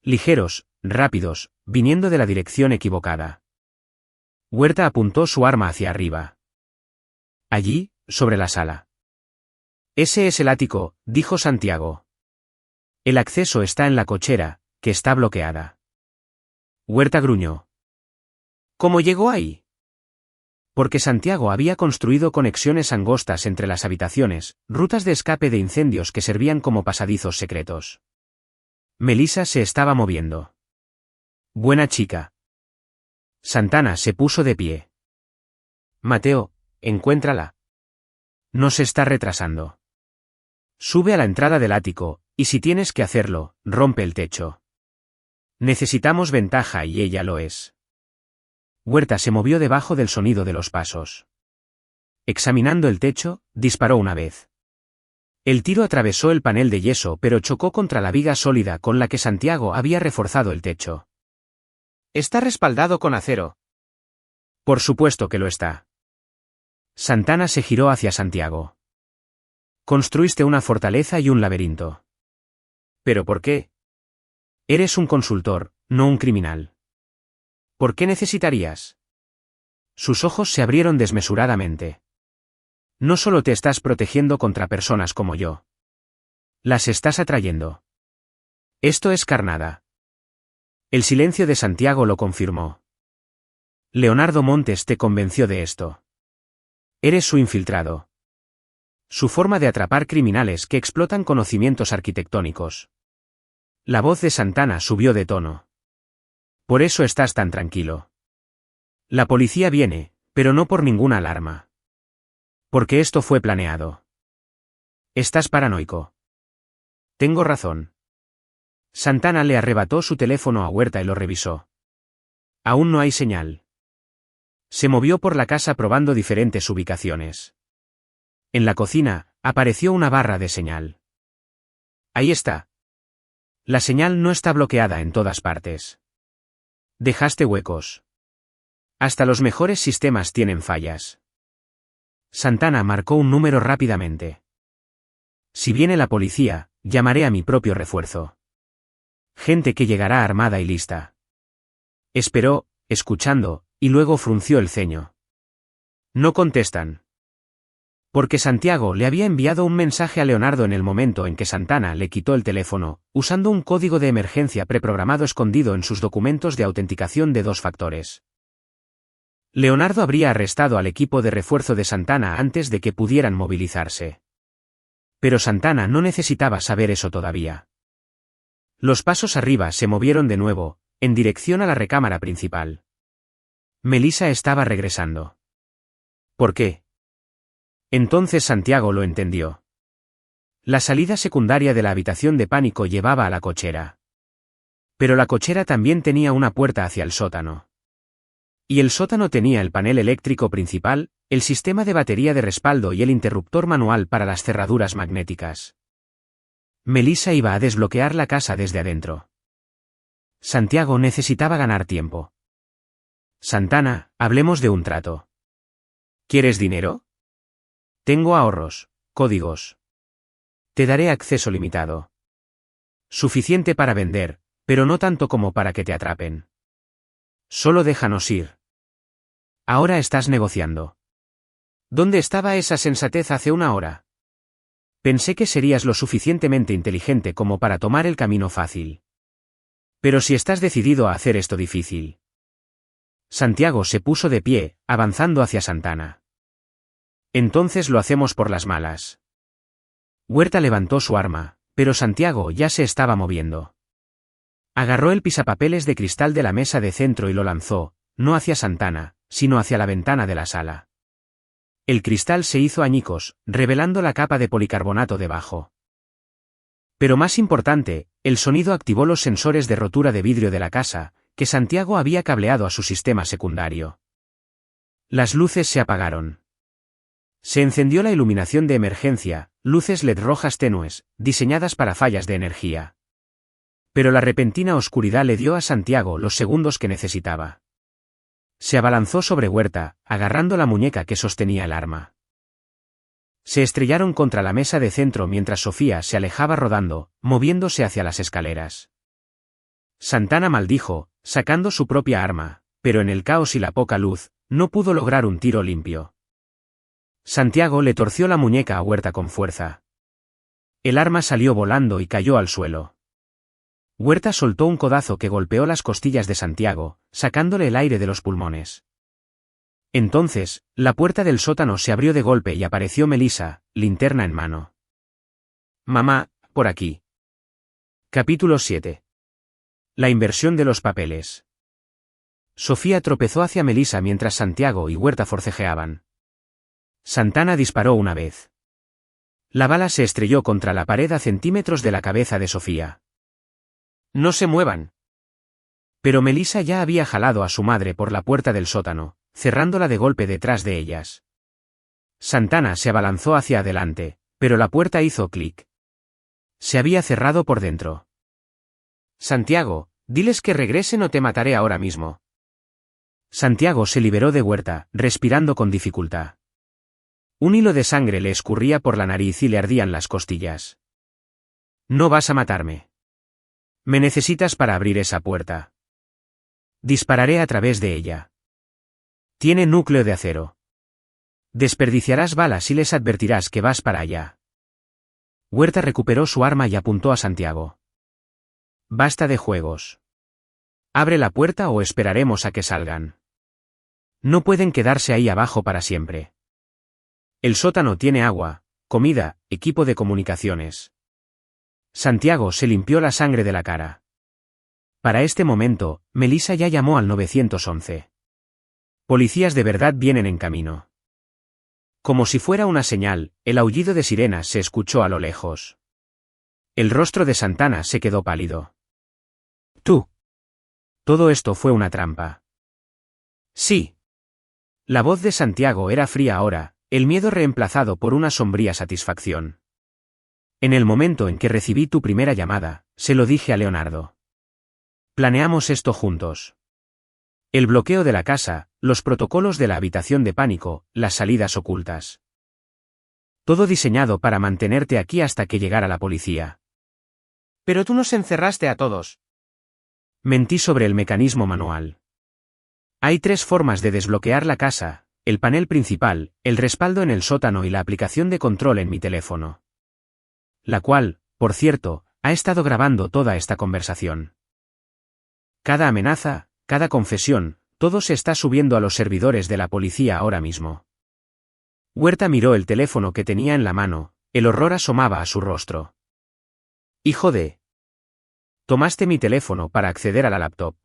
Ligeros, rápidos, viniendo de la dirección equivocada. Huerta apuntó su arma hacia arriba. Allí, sobre la sala. Ese es el ático, dijo Santiago. El acceso está en la cochera, que está bloqueada. Huerta gruñó. ¿Cómo llegó ahí? Porque Santiago había construido conexiones angostas entre las habitaciones, rutas de escape de incendios que servían como pasadizos secretos. Melissa se estaba moviendo. Buena chica. Santana se puso de pie. Mateo, encuéntrala. No se está retrasando. Sube a la entrada del ático, y si tienes que hacerlo, rompe el techo. Necesitamos ventaja y ella lo es. Huerta se movió debajo del sonido de los pasos. Examinando el techo, disparó una vez. El tiro atravesó el panel de yeso pero chocó contra la viga sólida con la que Santiago había reforzado el techo. Está respaldado con acero. Por supuesto que lo está. Santana se giró hacia Santiago. Construiste una fortaleza y un laberinto. ¿Pero por qué? Eres un consultor, no un criminal. ¿Por qué necesitarías? Sus ojos se abrieron desmesuradamente. No solo te estás protegiendo contra personas como yo. Las estás atrayendo. Esto es carnada. El silencio de Santiago lo confirmó. Leonardo Montes te convenció de esto. Eres su infiltrado. Su forma de atrapar criminales que explotan conocimientos arquitectónicos. La voz de Santana subió de tono. Por eso estás tan tranquilo. La policía viene, pero no por ninguna alarma. Porque esto fue planeado. Estás paranoico. Tengo razón. Santana le arrebató su teléfono a Huerta y lo revisó. Aún no hay señal. Se movió por la casa probando diferentes ubicaciones. En la cocina, apareció una barra de señal. Ahí está. La señal no está bloqueada en todas partes. Dejaste huecos. Hasta los mejores sistemas tienen fallas. Santana marcó un número rápidamente. Si viene la policía, llamaré a mi propio refuerzo. Gente que llegará armada y lista. Esperó, escuchando, y luego frunció el ceño. No contestan. Porque Santiago le había enviado un mensaje a Leonardo en el momento en que Santana le quitó el teléfono, usando un código de emergencia preprogramado escondido en sus documentos de autenticación de 2 factores. Leonardo habría arrestado al equipo de refuerzo de Santana antes de que pudieran movilizarse. Pero Santana no necesitaba saber eso todavía. Los pasos arriba se movieron de nuevo, en dirección a la recámara principal. Melissa estaba regresando. ¿Por qué? Entonces Santiago lo entendió. La salida secundaria de la habitación de pánico llevaba a la cochera. Pero la cochera también tenía una puerta hacia el sótano. Y el sótano tenía el panel eléctrico principal, el sistema de batería de respaldo y el interruptor manual para las cerraduras magnéticas. Melissa iba a desbloquear la casa desde adentro. Santiago necesitaba ganar tiempo. Santana, hablemos de un trato. ¿Quieres dinero? Tengo ahorros, códigos. Te daré acceso limitado. Suficiente para vender, pero no tanto como para que te atrapen. Solo déjanos ir. Ahora estás negociando. ¿Dónde estaba esa sensatez hace una hora? Pensé que serías lo suficientemente inteligente como para tomar el camino fácil. Pero si estás decidido a hacer esto difícil. Santiago se puso de pie, avanzando hacia Santana. Entonces lo hacemos por las malas. Huerta levantó su arma, pero Santiago ya se estaba moviendo. Agarró el pisapapeles de cristal de la mesa de centro y lo lanzó, no hacia Santana, sino hacia la ventana de la sala. El cristal se hizo añicos, revelando la capa de policarbonato debajo. Pero más importante, el sonido activó los sensores de rotura de vidrio de la casa, que Santiago había cableado a su sistema secundario. Las luces se apagaron. Se encendió la iluminación de emergencia, luces LED rojas tenues, diseñadas para fallas de energía. Pero la repentina oscuridad le dio a Santiago los segundos que necesitaba. Se abalanzó sobre Huerta, agarrando la muñeca que sostenía el arma. Se estrellaron contra la mesa de centro mientras Sofía se alejaba rodando, moviéndose hacia las escaleras. Santana maldijo, sacando su propia arma, pero en el caos y la poca luz, no pudo lograr un tiro limpio. Santiago le torció la muñeca a Huerta con fuerza. El arma salió volando y cayó al suelo. Huerta soltó un codazo que golpeó las costillas de Santiago, sacándole el aire de los pulmones. Entonces, la puerta del sótano se abrió de golpe y apareció Melissa, linterna en mano. Mamá, por aquí. Capítulo 7. La inversión de los papeles. Sofía tropezó hacia Melissa mientras Santiago y Huerta forcejeaban. Santana disparó una vez. La bala se estrelló contra la pared a centímetros de la cabeza de Sofía. No se muevan. Pero Melissa ya había jalado a su madre por la puerta del sótano, cerrándola de golpe detrás de ellas. Santana se abalanzó hacia adelante, pero la puerta hizo clic. Se había cerrado por dentro. Santiago, diles que regresen o te mataré ahora mismo. Santiago se liberó de Huerta, respirando con dificultad. Un hilo de sangre le escurría por la nariz y le ardían las costillas. No vas a matarme. Me necesitas para abrir esa puerta. Dispararé a través de ella. Tiene núcleo de acero. Desperdiciarás balas y les advertirás que vas para allá. Huerta recuperó su arma y apuntó a Santiago. Basta de juegos. Abre la puerta o esperaremos a que salgan. No pueden quedarse ahí abajo para siempre. El sótano tiene agua, comida, equipo de comunicaciones. Santiago se limpió la sangre de la cara. Para este momento, Melissa ya llamó al 911. Policías de verdad vienen en camino. Como si fuera una señal, el aullido de sirenas se escuchó a lo lejos. El rostro de Santana se quedó pálido. ¿Tú? Todo esto fue una trampa. Sí. La voz de Santiago era fría ahora, el miedo reemplazado por una sombría satisfacción. En el momento en que recibí tu primera llamada, se lo dije a Leonardo. Planeamos esto juntos. El bloqueo de la casa, los protocolos de la habitación de pánico, las salidas ocultas. Todo diseñado para mantenerte aquí hasta que llegara la policía. Pero tú nos encerraste a todos. Mentí sobre el mecanismo manual. Hay 3 formas de desbloquear la casa: el panel principal, el respaldo en el sótano y la aplicación de control en mi teléfono. La cual, por cierto, ha estado grabando toda esta conversación. Cada amenaza, cada confesión, todo se está subiendo a los servidores de la policía ahora mismo. Huerta miró el teléfono que tenía en la mano, el horror asomaba a su rostro. Hijo de... Tomaste mi teléfono para acceder a la laptop.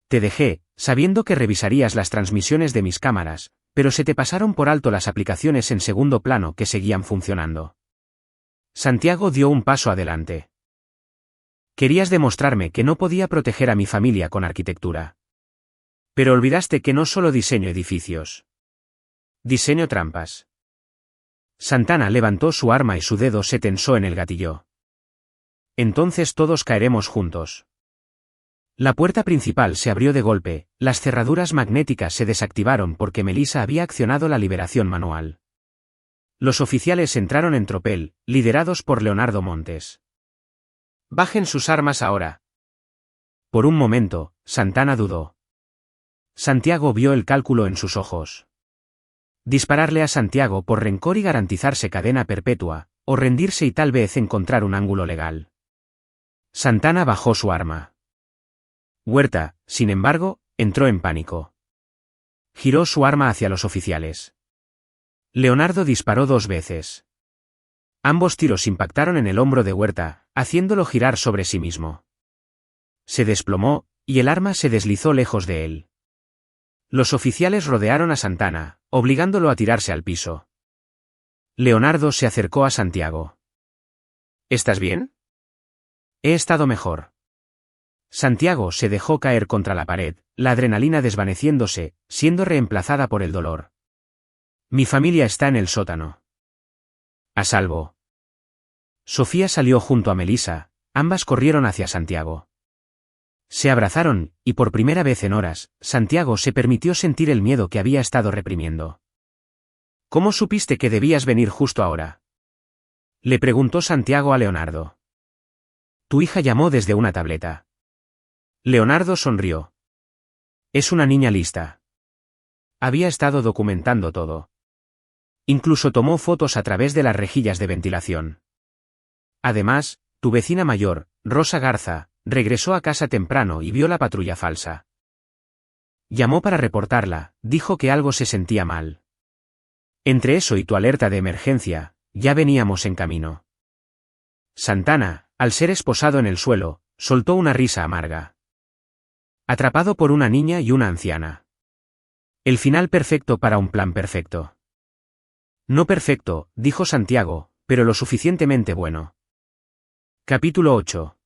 Te dejé, sabiendo que revisarías las transmisiones de mis cámaras, pero se te pasaron por alto las aplicaciones en segundo plano que seguían funcionando. Santiago dio un paso adelante. Querías demostrarme que no podía proteger a mi familia con arquitectura. Pero olvidaste que no solo diseño edificios. Diseño trampas. Santana levantó su arma y su dedo se tensó en el gatillo. Entonces todos caeremos juntos. La puerta principal se abrió de golpe, las cerraduras magnéticas se desactivaron porque Melissa había accionado la liberación manual. Los oficiales entraron en tropel, liderados por Leonardo Montes. Bajen sus armas ahora. Por un momento, Santana dudó. Santiago vio el cálculo en sus ojos. Dispararle a Santiago por rencor y garantizarse cadena perpetua, o rendirse y tal vez encontrar un ángulo legal. Santana bajó su arma. Huerta, sin embargo, entró en pánico. Giró su arma hacia los oficiales. Leonardo disparó 2 veces. Ambos tiros impactaron en el hombro de Huerta, haciéndolo girar sobre sí mismo. Se desplomó, y el arma se deslizó lejos de él. Los oficiales rodearon a Santana, obligándolo a tirarse al piso. Leonardo se acercó a Santiago. ¿Estás bien? He estado mejor. Santiago se dejó caer contra la pared, la adrenalina desvaneciéndose, siendo reemplazada por el dolor. Mi familia está en el sótano. A salvo. Sofía salió junto a Melissa, ambas corrieron hacia Santiago. Se abrazaron, y por primera vez en horas, Santiago se permitió sentir el miedo que había estado reprimiendo. ¿Cómo supiste que debías venir justo ahora? Le preguntó Santiago a Leonardo. Tu hija llamó desde una tableta. Leonardo sonrió. Es una niña lista. Había estado documentando todo. Incluso tomó fotos a través de las rejillas de ventilación. Además, tu vecina mayor, Rosa Garza, regresó a casa temprano y vio la patrulla falsa. Llamó para reportarla, dijo que algo se sentía mal. Entre eso y tu alerta de emergencia, ya veníamos en camino. Santana, al ser esposado en el suelo, soltó una risa amarga. Atrapado por una niña y una anciana. El final perfecto para un plan perfecto. No perfecto, dijo Santiago, pero lo suficientemente bueno. Capítulo 8.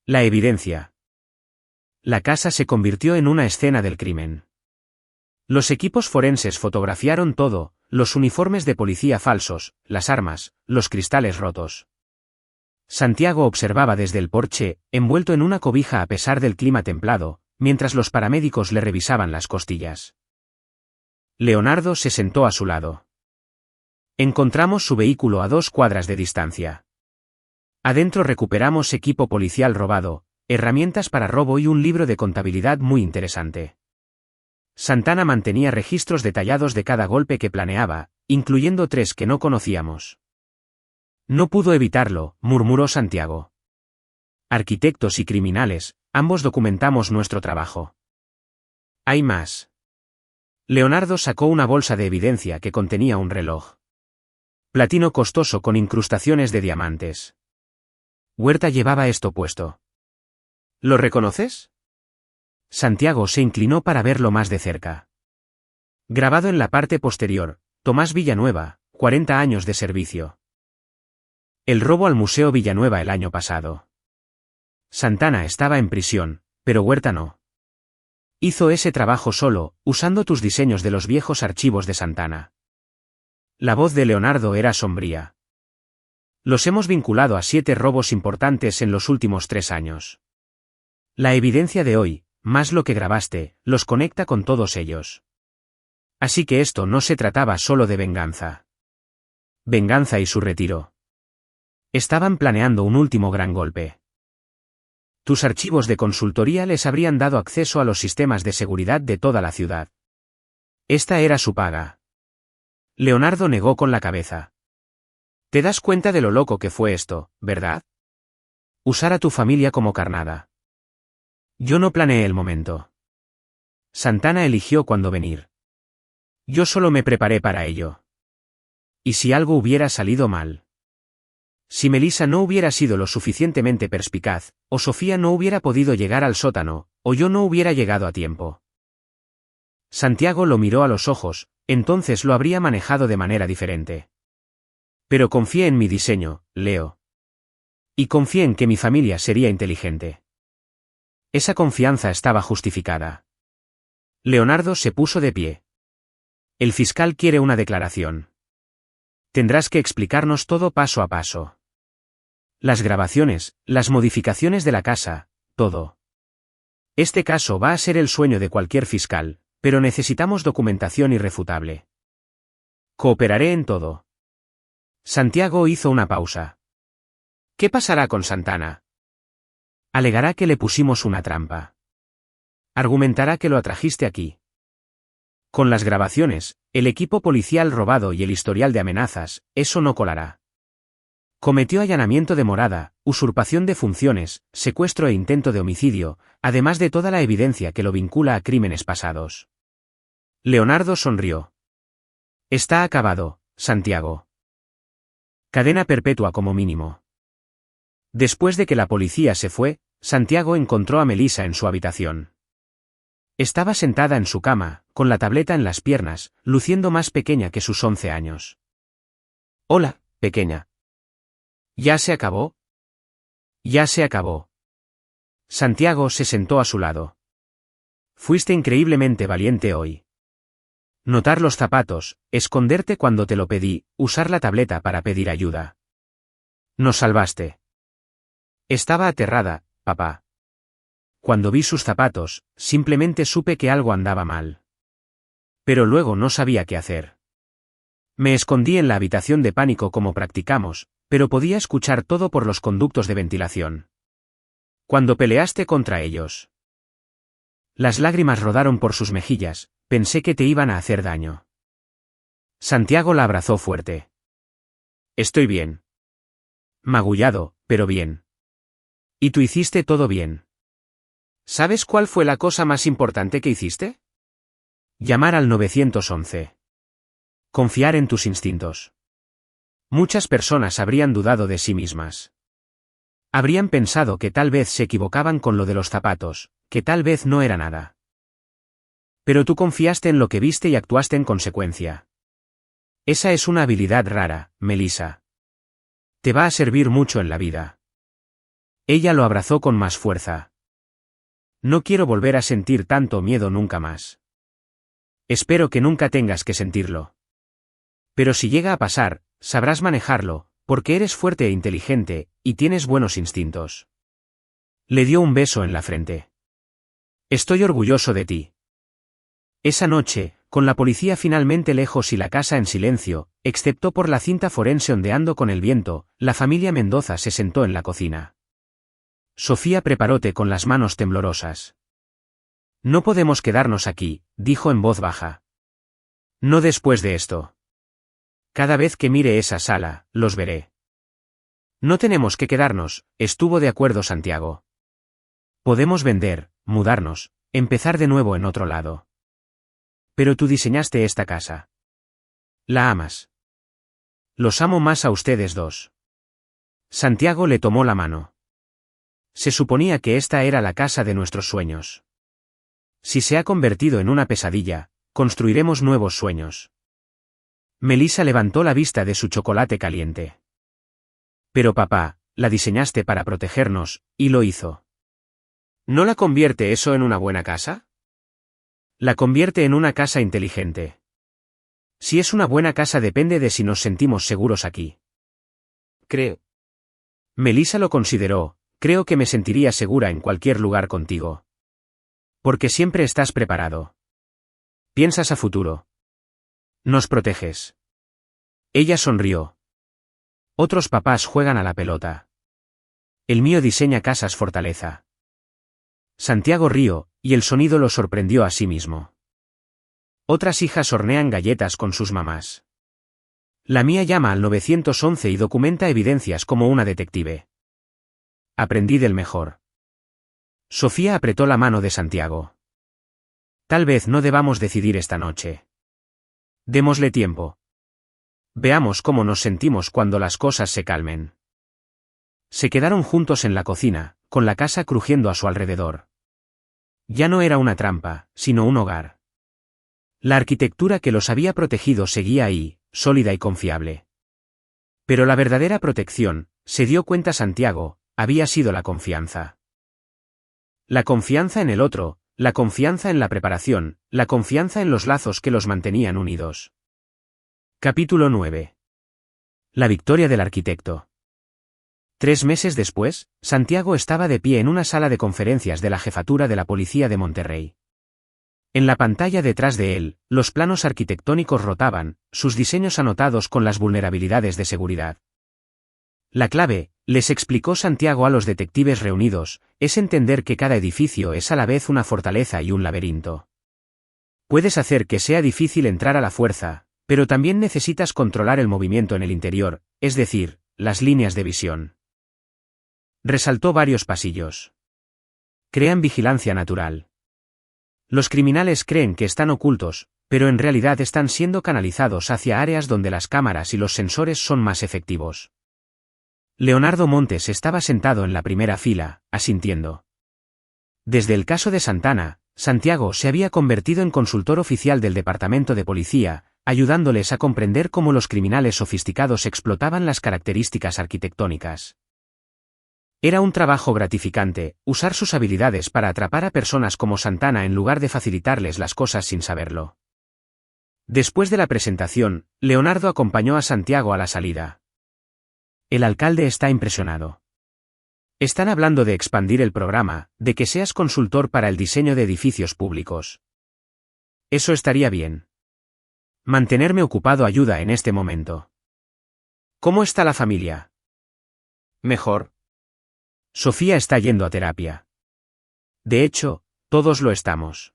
La evidencia. La casa se convirtió en una escena del crimen. Los equipos forenses fotografiaron todo, los uniformes de policía falsos, las armas, los cristales rotos. Santiago observaba desde el porche, envuelto en una cobija a pesar del clima templado, mientras los paramédicos le revisaban las costillas. Leonardo se sentó a su lado. Encontramos su vehículo a 2 cuadras de distancia. Adentro recuperamos equipo policial robado, herramientas para robo y un libro de contabilidad muy interesante. Santana mantenía registros detallados de cada golpe que planeaba, incluyendo 3 que no conocíamos. No pudo evitarlo, murmuró Santiago. Arquitectos y criminales, ambos documentamos nuestro trabajo. Hay más. Leonardo sacó una bolsa de evidencia que contenía un reloj. Platino costoso con incrustaciones de diamantes. Huerta llevaba esto puesto. ¿Lo reconoces? Santiago se inclinó para verlo más de cerca. Grabado en la parte posterior, Tomás Villanueva, 40 años de servicio. El robo al Museo Villanueva el año pasado. Santana estaba en prisión, pero Huerta no. Hizo ese trabajo solo, usando tus diseños de los viejos archivos de Santana. La voz de Leonardo era sombría. Los hemos vinculado a 7 robos importantes en los últimos 3 años. La evidencia de hoy, más lo que grabaste, los conecta con todos ellos. Así que esto no se trataba solo de venganza. Venganza y su retiro. Estaban planeando un último gran golpe. Tus archivos de consultoría les habrían dado acceso a los sistemas de seguridad de toda la ciudad. Esta era su paga. Leonardo negó con la cabeza. Te das cuenta de lo loco que fue esto, ¿verdad? Usar a tu familia como carnada. Yo no planeé el momento. Santana eligió cuándo venir. Yo solo me preparé para ello. ¿Y si algo hubiera salido mal? Si Melissa no hubiera sido lo suficientemente perspicaz, o Sofía no hubiera podido llegar al sótano, o yo no hubiera llegado a tiempo. Santiago lo miró a los ojos, entonces lo habría manejado de manera diferente. Pero confié en mi diseño, Leo. Y confié en que mi familia sería inteligente. Esa confianza estaba justificada. Leonardo se puso de pie. El fiscal quiere una declaración. Tendrás que explicarnos todo paso a paso. Las grabaciones, las modificaciones de la casa, todo. Este caso va a ser el sueño de cualquier fiscal, pero necesitamos documentación irrefutable. Cooperaré en todo. Santiago hizo una pausa. ¿Qué pasará con Santana? Alegará que le pusimos una trampa. Argumentará que lo atrajiste aquí. Con las grabaciones, el equipo policial robado y el historial de amenazas, eso no colará. Cometió allanamiento de morada, usurpación de funciones, secuestro e intento de homicidio, además de toda la evidencia que lo vincula a crímenes pasados. Leonardo sonrió. Está acabado, Santiago. Cadena perpetua como mínimo. Después de que la policía se fue, Santiago encontró a Melissa en su habitación. Estaba sentada en su cama, con la tableta en las piernas, luciendo más pequeña que sus 11 años. «Hola, pequeña». «¿Ya se acabó?» «Ya se acabó». Santiago se sentó a su lado. «Fuiste increíblemente valiente hoy. Notar los zapatos, esconderte cuando te lo pedí, usar la tableta para pedir ayuda. Nos salvaste». «Estaba aterrada, papá. Cuando vi sus zapatos, simplemente supe que algo andaba mal. Pero luego no sabía qué hacer. Me escondí en la habitación de pánico como practicamos, pero podía escuchar todo por los conductos de ventilación. Cuando peleaste contra ellos». Las lágrimas rodaron por sus mejillas, pensé que te iban a hacer daño. Santiago la abrazó fuerte. «Estoy bien. Magullado, pero bien. Y tú hiciste todo bien. ¿Sabes cuál fue la cosa más importante que hiciste? Llamar al 911. Confiar en tus instintos. Muchas personas habrían dudado de sí mismas. Habrían pensado que tal vez se equivocaban con lo de los zapatos, que tal vez no era nada. Pero tú confiaste en lo que viste y actuaste en consecuencia. Esa es una habilidad rara, Melissa. Te va a servir mucho en la vida». Ella lo abrazó con más fuerza. «No quiero volver a sentir tanto miedo nunca más. Espero que nunca tengas que sentirlo. Pero si llega a pasar, sabrás manejarlo, porque eres fuerte e inteligente, y tienes buenos instintos». Le dio un beso en la frente. «Estoy orgulloso de ti». Esa noche, con la policía finalmente lejos y la casa en silencio, excepto por la cinta forense ondeando con el viento, la familia Mendoza se sentó en la cocina. Sofía preparó té con las manos temblorosas. «No podemos quedarnos aquí», dijo en voz baja. «No después de esto. Cada vez que mire esa sala, los veré». «No tenemos que quedarnos», estuvo de acuerdo Santiago. «Podemos vender, mudarnos, empezar de nuevo en otro lado». «Pero tú diseñaste esta casa. La amas». «Los amo más a ustedes dos». Santiago le tomó la mano. «Se suponía que esta era la casa de nuestros sueños. Si se ha convertido en una pesadilla, construiremos nuevos sueños». Melissa levantó la vista de su chocolate caliente. «Pero papá, la diseñaste para protegernos, y lo hizo. ¿No la convierte eso en una buena casa? La convierte en una casa inteligente. Si es una buena casa depende de si nos sentimos seguros aquí». «Creo». Melissa lo consideró. «Creo que me sentiría segura en cualquier lugar contigo. Porque siempre estás preparado. Piensas a futuro. Nos proteges». Ella sonrió. «Otros papás juegan a la pelota. El mío diseña casas fortaleza». Santiago rió, y el sonido lo sorprendió a sí mismo. «Otras hijas hornean galletas con sus mamás. La mía llama al 911 y documenta evidencias como una detective. Aprendí del mejor». Sofía apretó la mano de Santiago. «Tal vez no debamos decidir esta noche. Démosle tiempo. Veamos cómo nos sentimos cuando las cosas se calmen». Se quedaron juntos en la cocina, con la casa crujiendo a su alrededor. Ya no era una trampa, sino un hogar. La arquitectura que los había protegido seguía ahí, sólida y confiable. Pero la verdadera protección, se dio cuenta Santiago, había sido la confianza. La confianza en el otro, la confianza en la preparación, la confianza en los lazos que los mantenían unidos. Capítulo 9. La victoria del arquitecto. 3 meses después, Santiago estaba de pie en una sala de conferencias de la jefatura de la policía de Monterrey. En la pantalla detrás de él, los planos arquitectónicos rotaban, sus diseños anotados con las vulnerabilidades de seguridad. La clave, les explicó Santiago a los detectives reunidos, es entender que cada edificio es a la vez una fortaleza y un laberinto. Puedes hacer que sea difícil entrar a la fuerza, pero también necesitas controlar el movimiento en el interior, es decir, las líneas de visión. Resaltó varios pasillos. Crean vigilancia natural. Los criminales creen que están ocultos, pero en realidad están siendo canalizados hacia áreas donde las cámaras y los sensores son más efectivos. Leonardo Montes estaba sentado en la primera fila, asintiendo. Desde el caso de Santana, Santiago se había convertido en consultor oficial del Departamento de Policía, ayudándoles a comprender cómo los criminales sofisticados explotaban las características arquitectónicas. Era un trabajo gratificante, usar sus habilidades para atrapar a personas como Santana en lugar de facilitarles las cosas sin saberlo. Después de la presentación, Leonardo acompañó a Santiago a la salida. El alcalde está impresionado. Están hablando de expandir el programa, de que seas consultor para el diseño de edificios públicos. Eso estaría bien. Mantenerme ocupado ayuda en este momento. ¿Cómo está la familia? Mejor. Sofía está yendo a terapia. De hecho, todos lo estamos.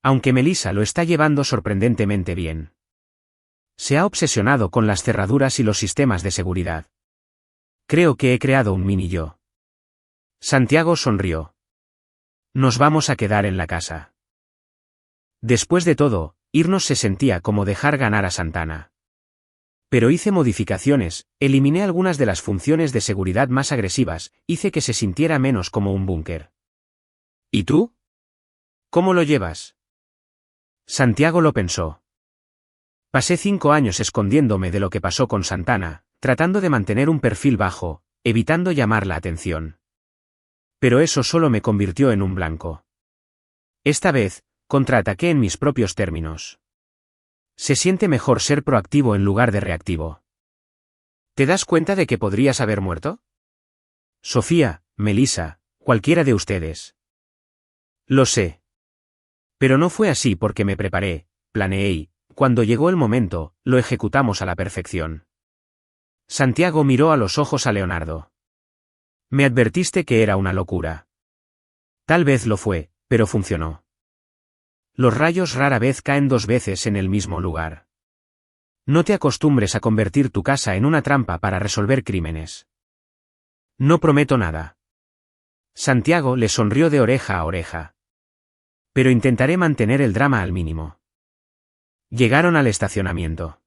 Aunque Melissa lo está llevando sorprendentemente bien. Se ha obsesionado con las cerraduras y los sistemas de seguridad. Creo que he creado un mini yo. Santiago sonrió. Nos vamos a quedar en la casa. Después de todo, irnos se sentía como dejar ganar a Santana. Pero hice modificaciones, eliminé algunas de las funciones de seguridad más agresivas, hice que se sintiera menos como un búnker. ¿Y tú? ¿Cómo lo llevas? Santiago lo pensó. Pasé 5 años escondiéndome de lo que pasó con Santana, tratando de mantener un perfil bajo, evitando llamar la atención. Pero eso solo me convirtió en un blanco. Esta vez, contraataqué en mis propios términos. Se siente mejor ser proactivo en lugar de reactivo. ¿Te das cuenta de que podrías haber muerto? Sofía, Melissa, cualquiera de ustedes. Lo sé. Pero no fue así porque me preparé, planeé y, cuando llegó el momento, lo ejecutamos a la perfección. Santiago miró a los ojos a Leonardo. Me advertiste que era una locura. Tal vez lo fue, pero funcionó. Los rayos rara vez caen 2 veces en el mismo lugar. No te acostumbres a convertir tu casa en una trampa para resolver crímenes. No prometo nada. Santiago le sonrió de oreja a oreja. Pero intentaré mantener el drama al mínimo. Llegaron al estacionamiento.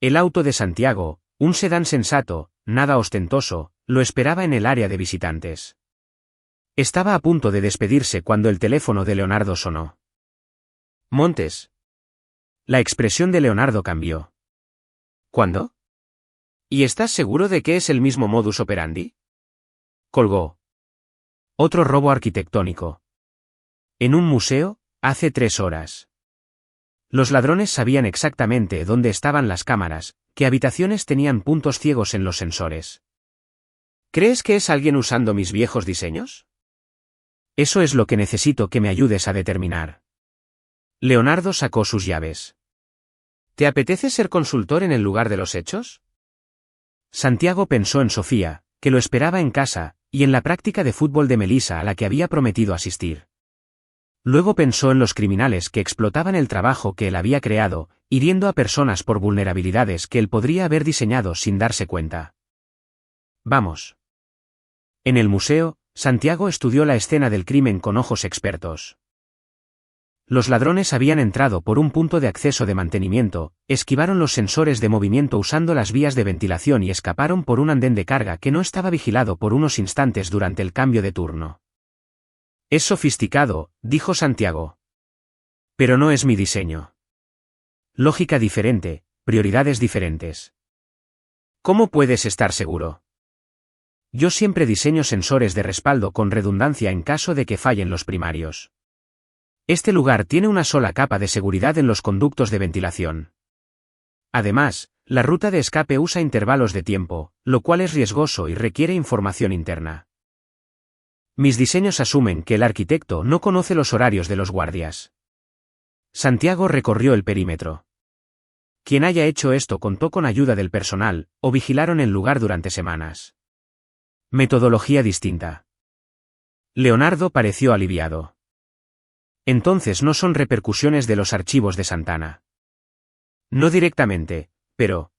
El auto de Santiago, un sedán sensato, nada ostentoso, lo esperaba en el área de visitantes. Estaba a punto de despedirse cuando el teléfono de Leonardo sonó. Montes. La expresión de Leonardo cambió. ¿Cuándo? ¿Y estás seguro de que es el mismo modus operandi? Colgó. Otro robo arquitectónico. En un museo, hace 3 horas. Los ladrones sabían exactamente dónde estaban las cámaras, qué habitaciones tenían puntos ciegos en los sensores. ¿Crees que es alguien usando mis viejos diseños? Eso es lo que necesito que me ayudes a determinar. Leonardo sacó sus llaves. ¿Te apetece ser consultor en el lugar de los hechos? Santiago pensó en Sofía, que lo esperaba en casa, y en la práctica de fútbol de Melissa a la que había prometido asistir. Luego pensó en los criminales que explotaban el trabajo que él había creado, hiriendo a personas por vulnerabilidades que él podría haber diseñado sin darse cuenta. Vamos. En el museo, Santiago estudió la escena del crimen con ojos expertos. Los ladrones habían entrado por un punto de acceso de mantenimiento, esquivaron los sensores de movimiento usando las vías de ventilación y escaparon por un andén de carga que no estaba vigilado por unos instantes durante el cambio de turno. Es sofisticado, dijo Santiago. Pero no es mi diseño. Lógica diferente, prioridades diferentes. ¿Cómo puedes estar seguro? Yo siempre diseño sensores de respaldo con redundancia en caso de que fallen los primarios. Este lugar tiene una sola capa de seguridad en los conductos de ventilación. Además, la ruta de escape usa intervalos de tiempo, lo cual es riesgoso y requiere información interna. Mis diseños asumen que el arquitecto no conoce los horarios de los guardias. Santiago recorrió el perímetro. Quien haya hecho esto contó con ayuda del personal, o vigilaron el lugar durante semanas. Metodología distinta. Leonardo pareció aliviado. Entonces no son repercusiones de los archivos de Santana. No directamente, pero...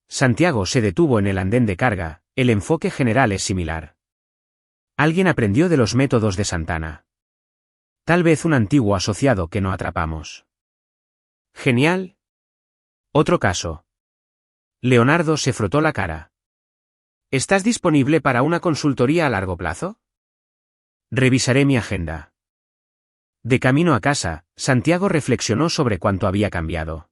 Santiago se detuvo en el andén de carga, el enfoque general es similar. Alguien aprendió de los métodos de Santana. Tal vez un antiguo asociado que no atrapamos. Genial. Otro caso. Leonardo se frotó la cara. ¿Estás disponible para una consultoría a largo plazo? Revisaré mi agenda. De camino a casa, Santiago reflexionó sobre cuánto había cambiado.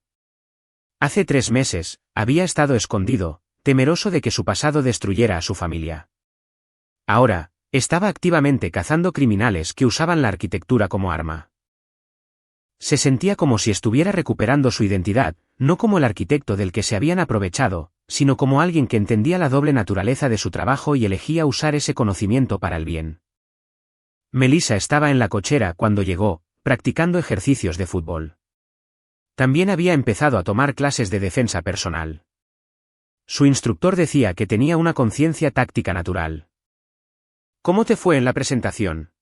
Hace 3 meses, había estado escondido, temeroso de que su pasado destruyera a su familia. Ahora, estaba activamente cazando criminales que usaban la arquitectura como arma. Se sentía como si estuviera recuperando su identidad, no como el arquitecto del que se habían aprovechado, sino como alguien que entendía la doble naturaleza de su trabajo y elegía usar ese conocimiento para el bien. Melissa estaba en la cochera cuando llegó, practicando ejercicios de fútbol. También había empezado a tomar clases de defensa personal. Su instructor decía que tenía una conciencia táctica natural. ¿Cómo te fue en la presentación?,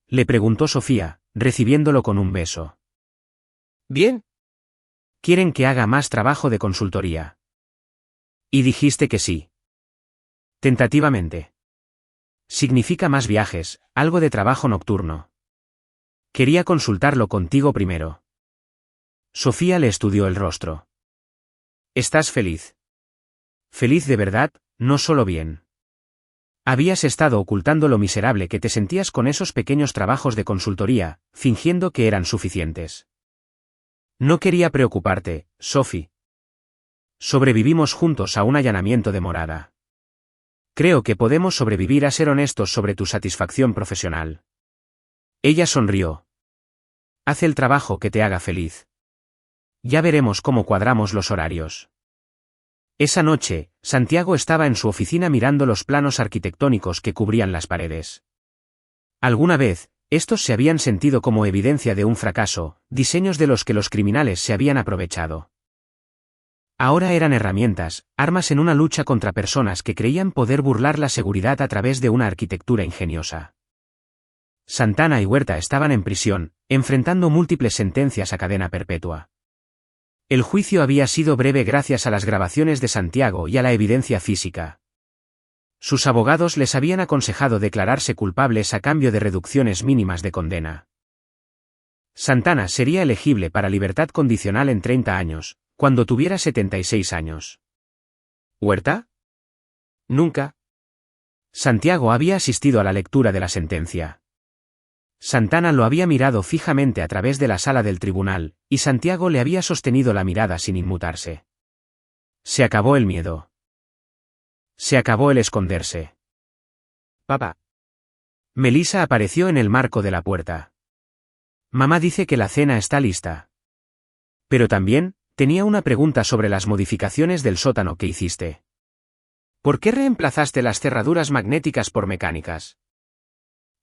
le preguntó Sofía, recibiéndolo con un beso. Bien. Quieren que haga más trabajo de consultoría. Y dijiste que sí. Tentativamente. Significa más viajes, algo de trabajo nocturno. Quería consultarlo contigo primero. Sofía le estudió el rostro. ¿Estás feliz? Feliz de verdad, no solo bien. Habías estado ocultando lo miserable que te sentías con esos pequeños trabajos de consultoría, fingiendo que eran suficientes. No quería preocuparte, Sophie. Sobrevivimos juntos a un allanamiento de morada. Creo que podemos sobrevivir a ser honestos sobre tu satisfacción profesional. Ella sonrió. Haz el trabajo que te haga feliz. Ya veremos cómo cuadramos los horarios. Esa noche, Santiago estaba en su oficina mirando los planos arquitectónicos que cubrían las paredes. Alguna vez, estos se habían sentido como evidencia de un fracaso, diseños de los que los criminales se habían aprovechado. Ahora eran herramientas, armas en una lucha contra personas que creían poder burlar la seguridad a través de una arquitectura ingeniosa. Santana y Huerta estaban en prisión, enfrentando múltiples sentencias a cadena perpetua. El juicio había sido breve gracias a las grabaciones de Santiago y a la evidencia física. Sus abogados les habían aconsejado declararse culpables a cambio de reducciones mínimas de condena. Santana sería elegible para libertad condicional en 30 años, cuando tuviera 76 años. ¿Huerta? Nunca. Santiago había asistido a la lectura de la sentencia. Santana lo había mirado fijamente a través de la sala del tribunal, y Santiago le había sostenido la mirada sin inmutarse. Se acabó el miedo. Se acabó el esconderse. Papá. Melissa apareció en el marco de la puerta. Mamá dice que la cena está lista. Pero también, tenía una pregunta sobre las modificaciones del sótano que hiciste. ¿Por qué reemplazaste las cerraduras magnéticas por mecánicas?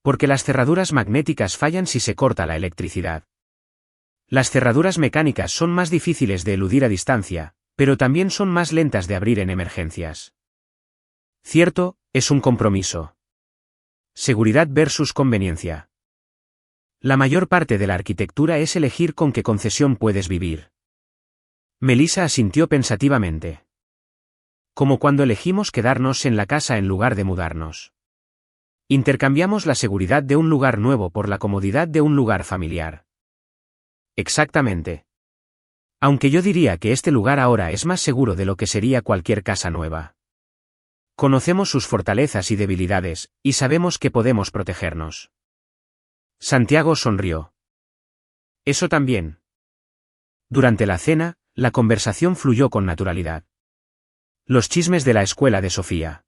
Porque las cerraduras magnéticas fallan si se corta la electricidad. Las cerraduras mecánicas son más difíciles de eludir a distancia, pero también son más lentas de abrir en emergencias. Cierto, es un compromiso. Seguridad versus conveniencia. La mayor parte de la arquitectura es elegir con qué concesión puedes vivir. Melissa asintió pensativamente. Como cuando elegimos quedarnos en la casa en lugar de mudarnos. Intercambiamos la seguridad de un lugar nuevo por la comodidad de un lugar familiar. Exactamente. Aunque yo diría que este lugar ahora es más seguro de lo que sería cualquier casa nueva. Conocemos sus fortalezas y debilidades, y sabemos que podemos protegernos. Santiago sonrió. Eso también. Durante la cena, la conversación fluyó con naturalidad. Los chismes de la escuela de Sofía.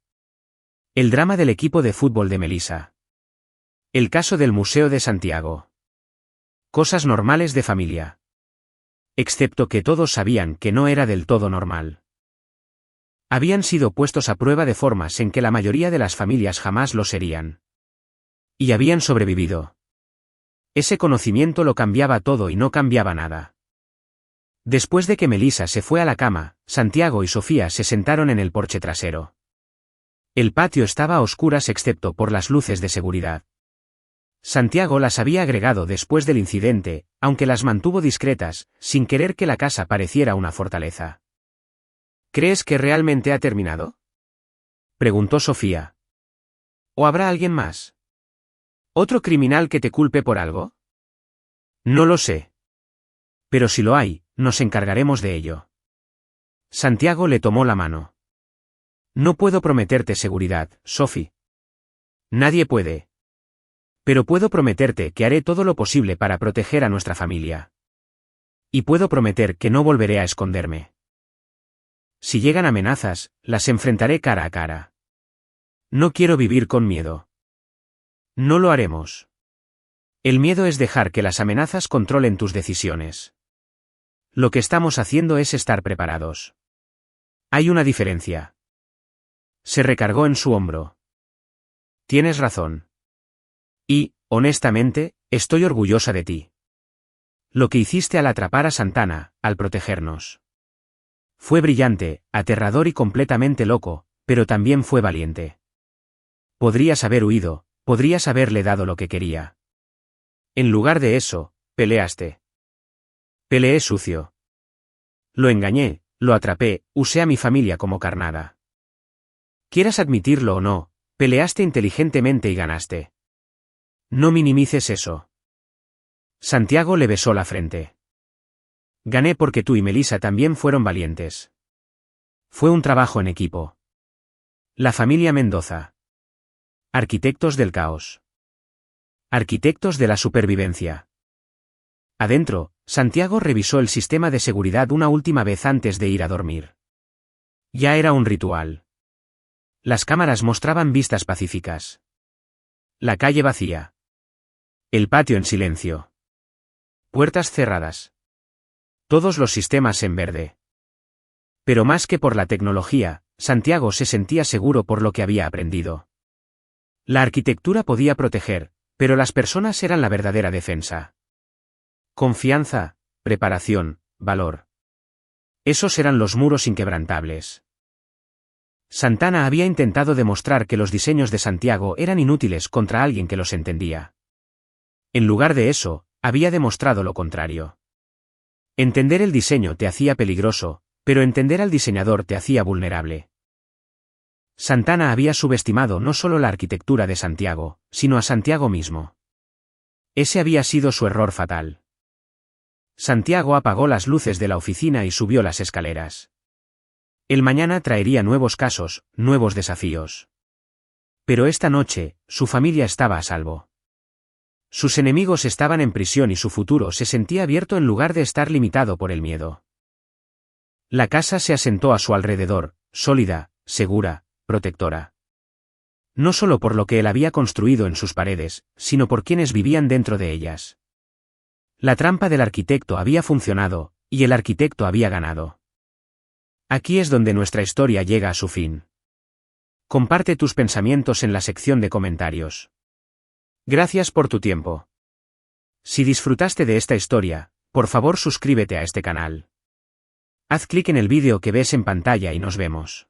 El drama del equipo de fútbol de Melissa. El caso del Museo de Santiago. Cosas normales de familia. Excepto que todos sabían que no era del todo normal. Habían sido puestos a prueba de formas en que la mayoría de las familias jamás lo serían. Y habían sobrevivido. Ese conocimiento lo cambiaba todo y no cambiaba nada. Después de que Melissa se fue a la cama, Santiago y Sofía se sentaron en el porche trasero. El patio estaba a oscuras excepto por las luces de seguridad. Santiago las había agregado después del incidente, aunque las mantuvo discretas, sin querer que la casa pareciera una fortaleza. ¿Crees que realmente ha terminado?, preguntó Sofía. ¿O habrá alguien más? ¿Otro criminal que te culpe por algo? No lo sé. Pero si lo hay, nos encargaremos de ello. Santiago le tomó la mano. No puedo prometerte seguridad, Sophie. Nadie puede. Pero puedo prometerte que haré todo lo posible para proteger a nuestra familia. Y puedo prometer que no volveré a esconderme. Si llegan amenazas, las enfrentaré cara a cara. No quiero vivir con miedo. No lo haremos. El miedo es dejar que las amenazas controlen tus decisiones. Lo que estamos haciendo es estar preparados. Hay una diferencia. Se recargó en su hombro. Tienes razón. Y, honestamente, estoy orgullosa de ti. Lo que hiciste al atrapar a Santana, al protegernos. Fue brillante, aterrador y completamente loco, pero también fue valiente. Podrías haber huido, podrías haberle dado lo que quería. En lugar de eso, peleaste. Peleé sucio. Lo engañé, lo atrapé, usé a mi familia como carnada. Quieras admitirlo o no, peleaste inteligentemente y ganaste. No minimices eso. Santiago le besó la frente. Gané porque tú y Melissa también fueron valientes. Fue un trabajo en equipo. La familia Mendoza. Arquitectos del caos. Arquitectos de la supervivencia. Adentro, Santiago revisó el sistema de seguridad una última vez antes de ir a dormir. Ya era un ritual. Las cámaras mostraban vistas pacíficas. La calle vacía. El patio en silencio. Puertas cerradas. Todos los sistemas en verde. Pero más que por la tecnología, Santiago se sentía seguro por lo que había aprendido. La arquitectura podía proteger, pero las personas eran la verdadera defensa. Confianza, preparación, valor. Esos eran los muros inquebrantables. Santana había intentado demostrar que los diseños de Santiago eran inútiles contra alguien que los entendía. En lugar de eso, había demostrado lo contrario. Entender el diseño te hacía peligroso, pero entender al diseñador te hacía vulnerable. Santana había subestimado no solo la arquitectura de Santiago, sino a Santiago mismo. Ese había sido su error fatal. Santiago apagó las luces de la oficina y subió las escaleras. El mañana traería nuevos casos, nuevos desafíos. Pero esta noche, su familia estaba a salvo. Sus enemigos estaban en prisión y su futuro se sentía abierto en lugar de estar limitado por el miedo. La casa se asentó a su alrededor, sólida, segura, protectora. No solo por lo que él había construido en sus paredes, sino por quienes vivían dentro de ellas. La trampa del arquitecto había funcionado, y el arquitecto había ganado. Aquí es donde nuestra historia llega a su fin. Comparte tus pensamientos en la sección de comentarios. Gracias por tu tiempo. Si disfrutaste de esta historia, por favor suscríbete a este canal. Haz clic en el vídeo que ves en pantalla y nos vemos.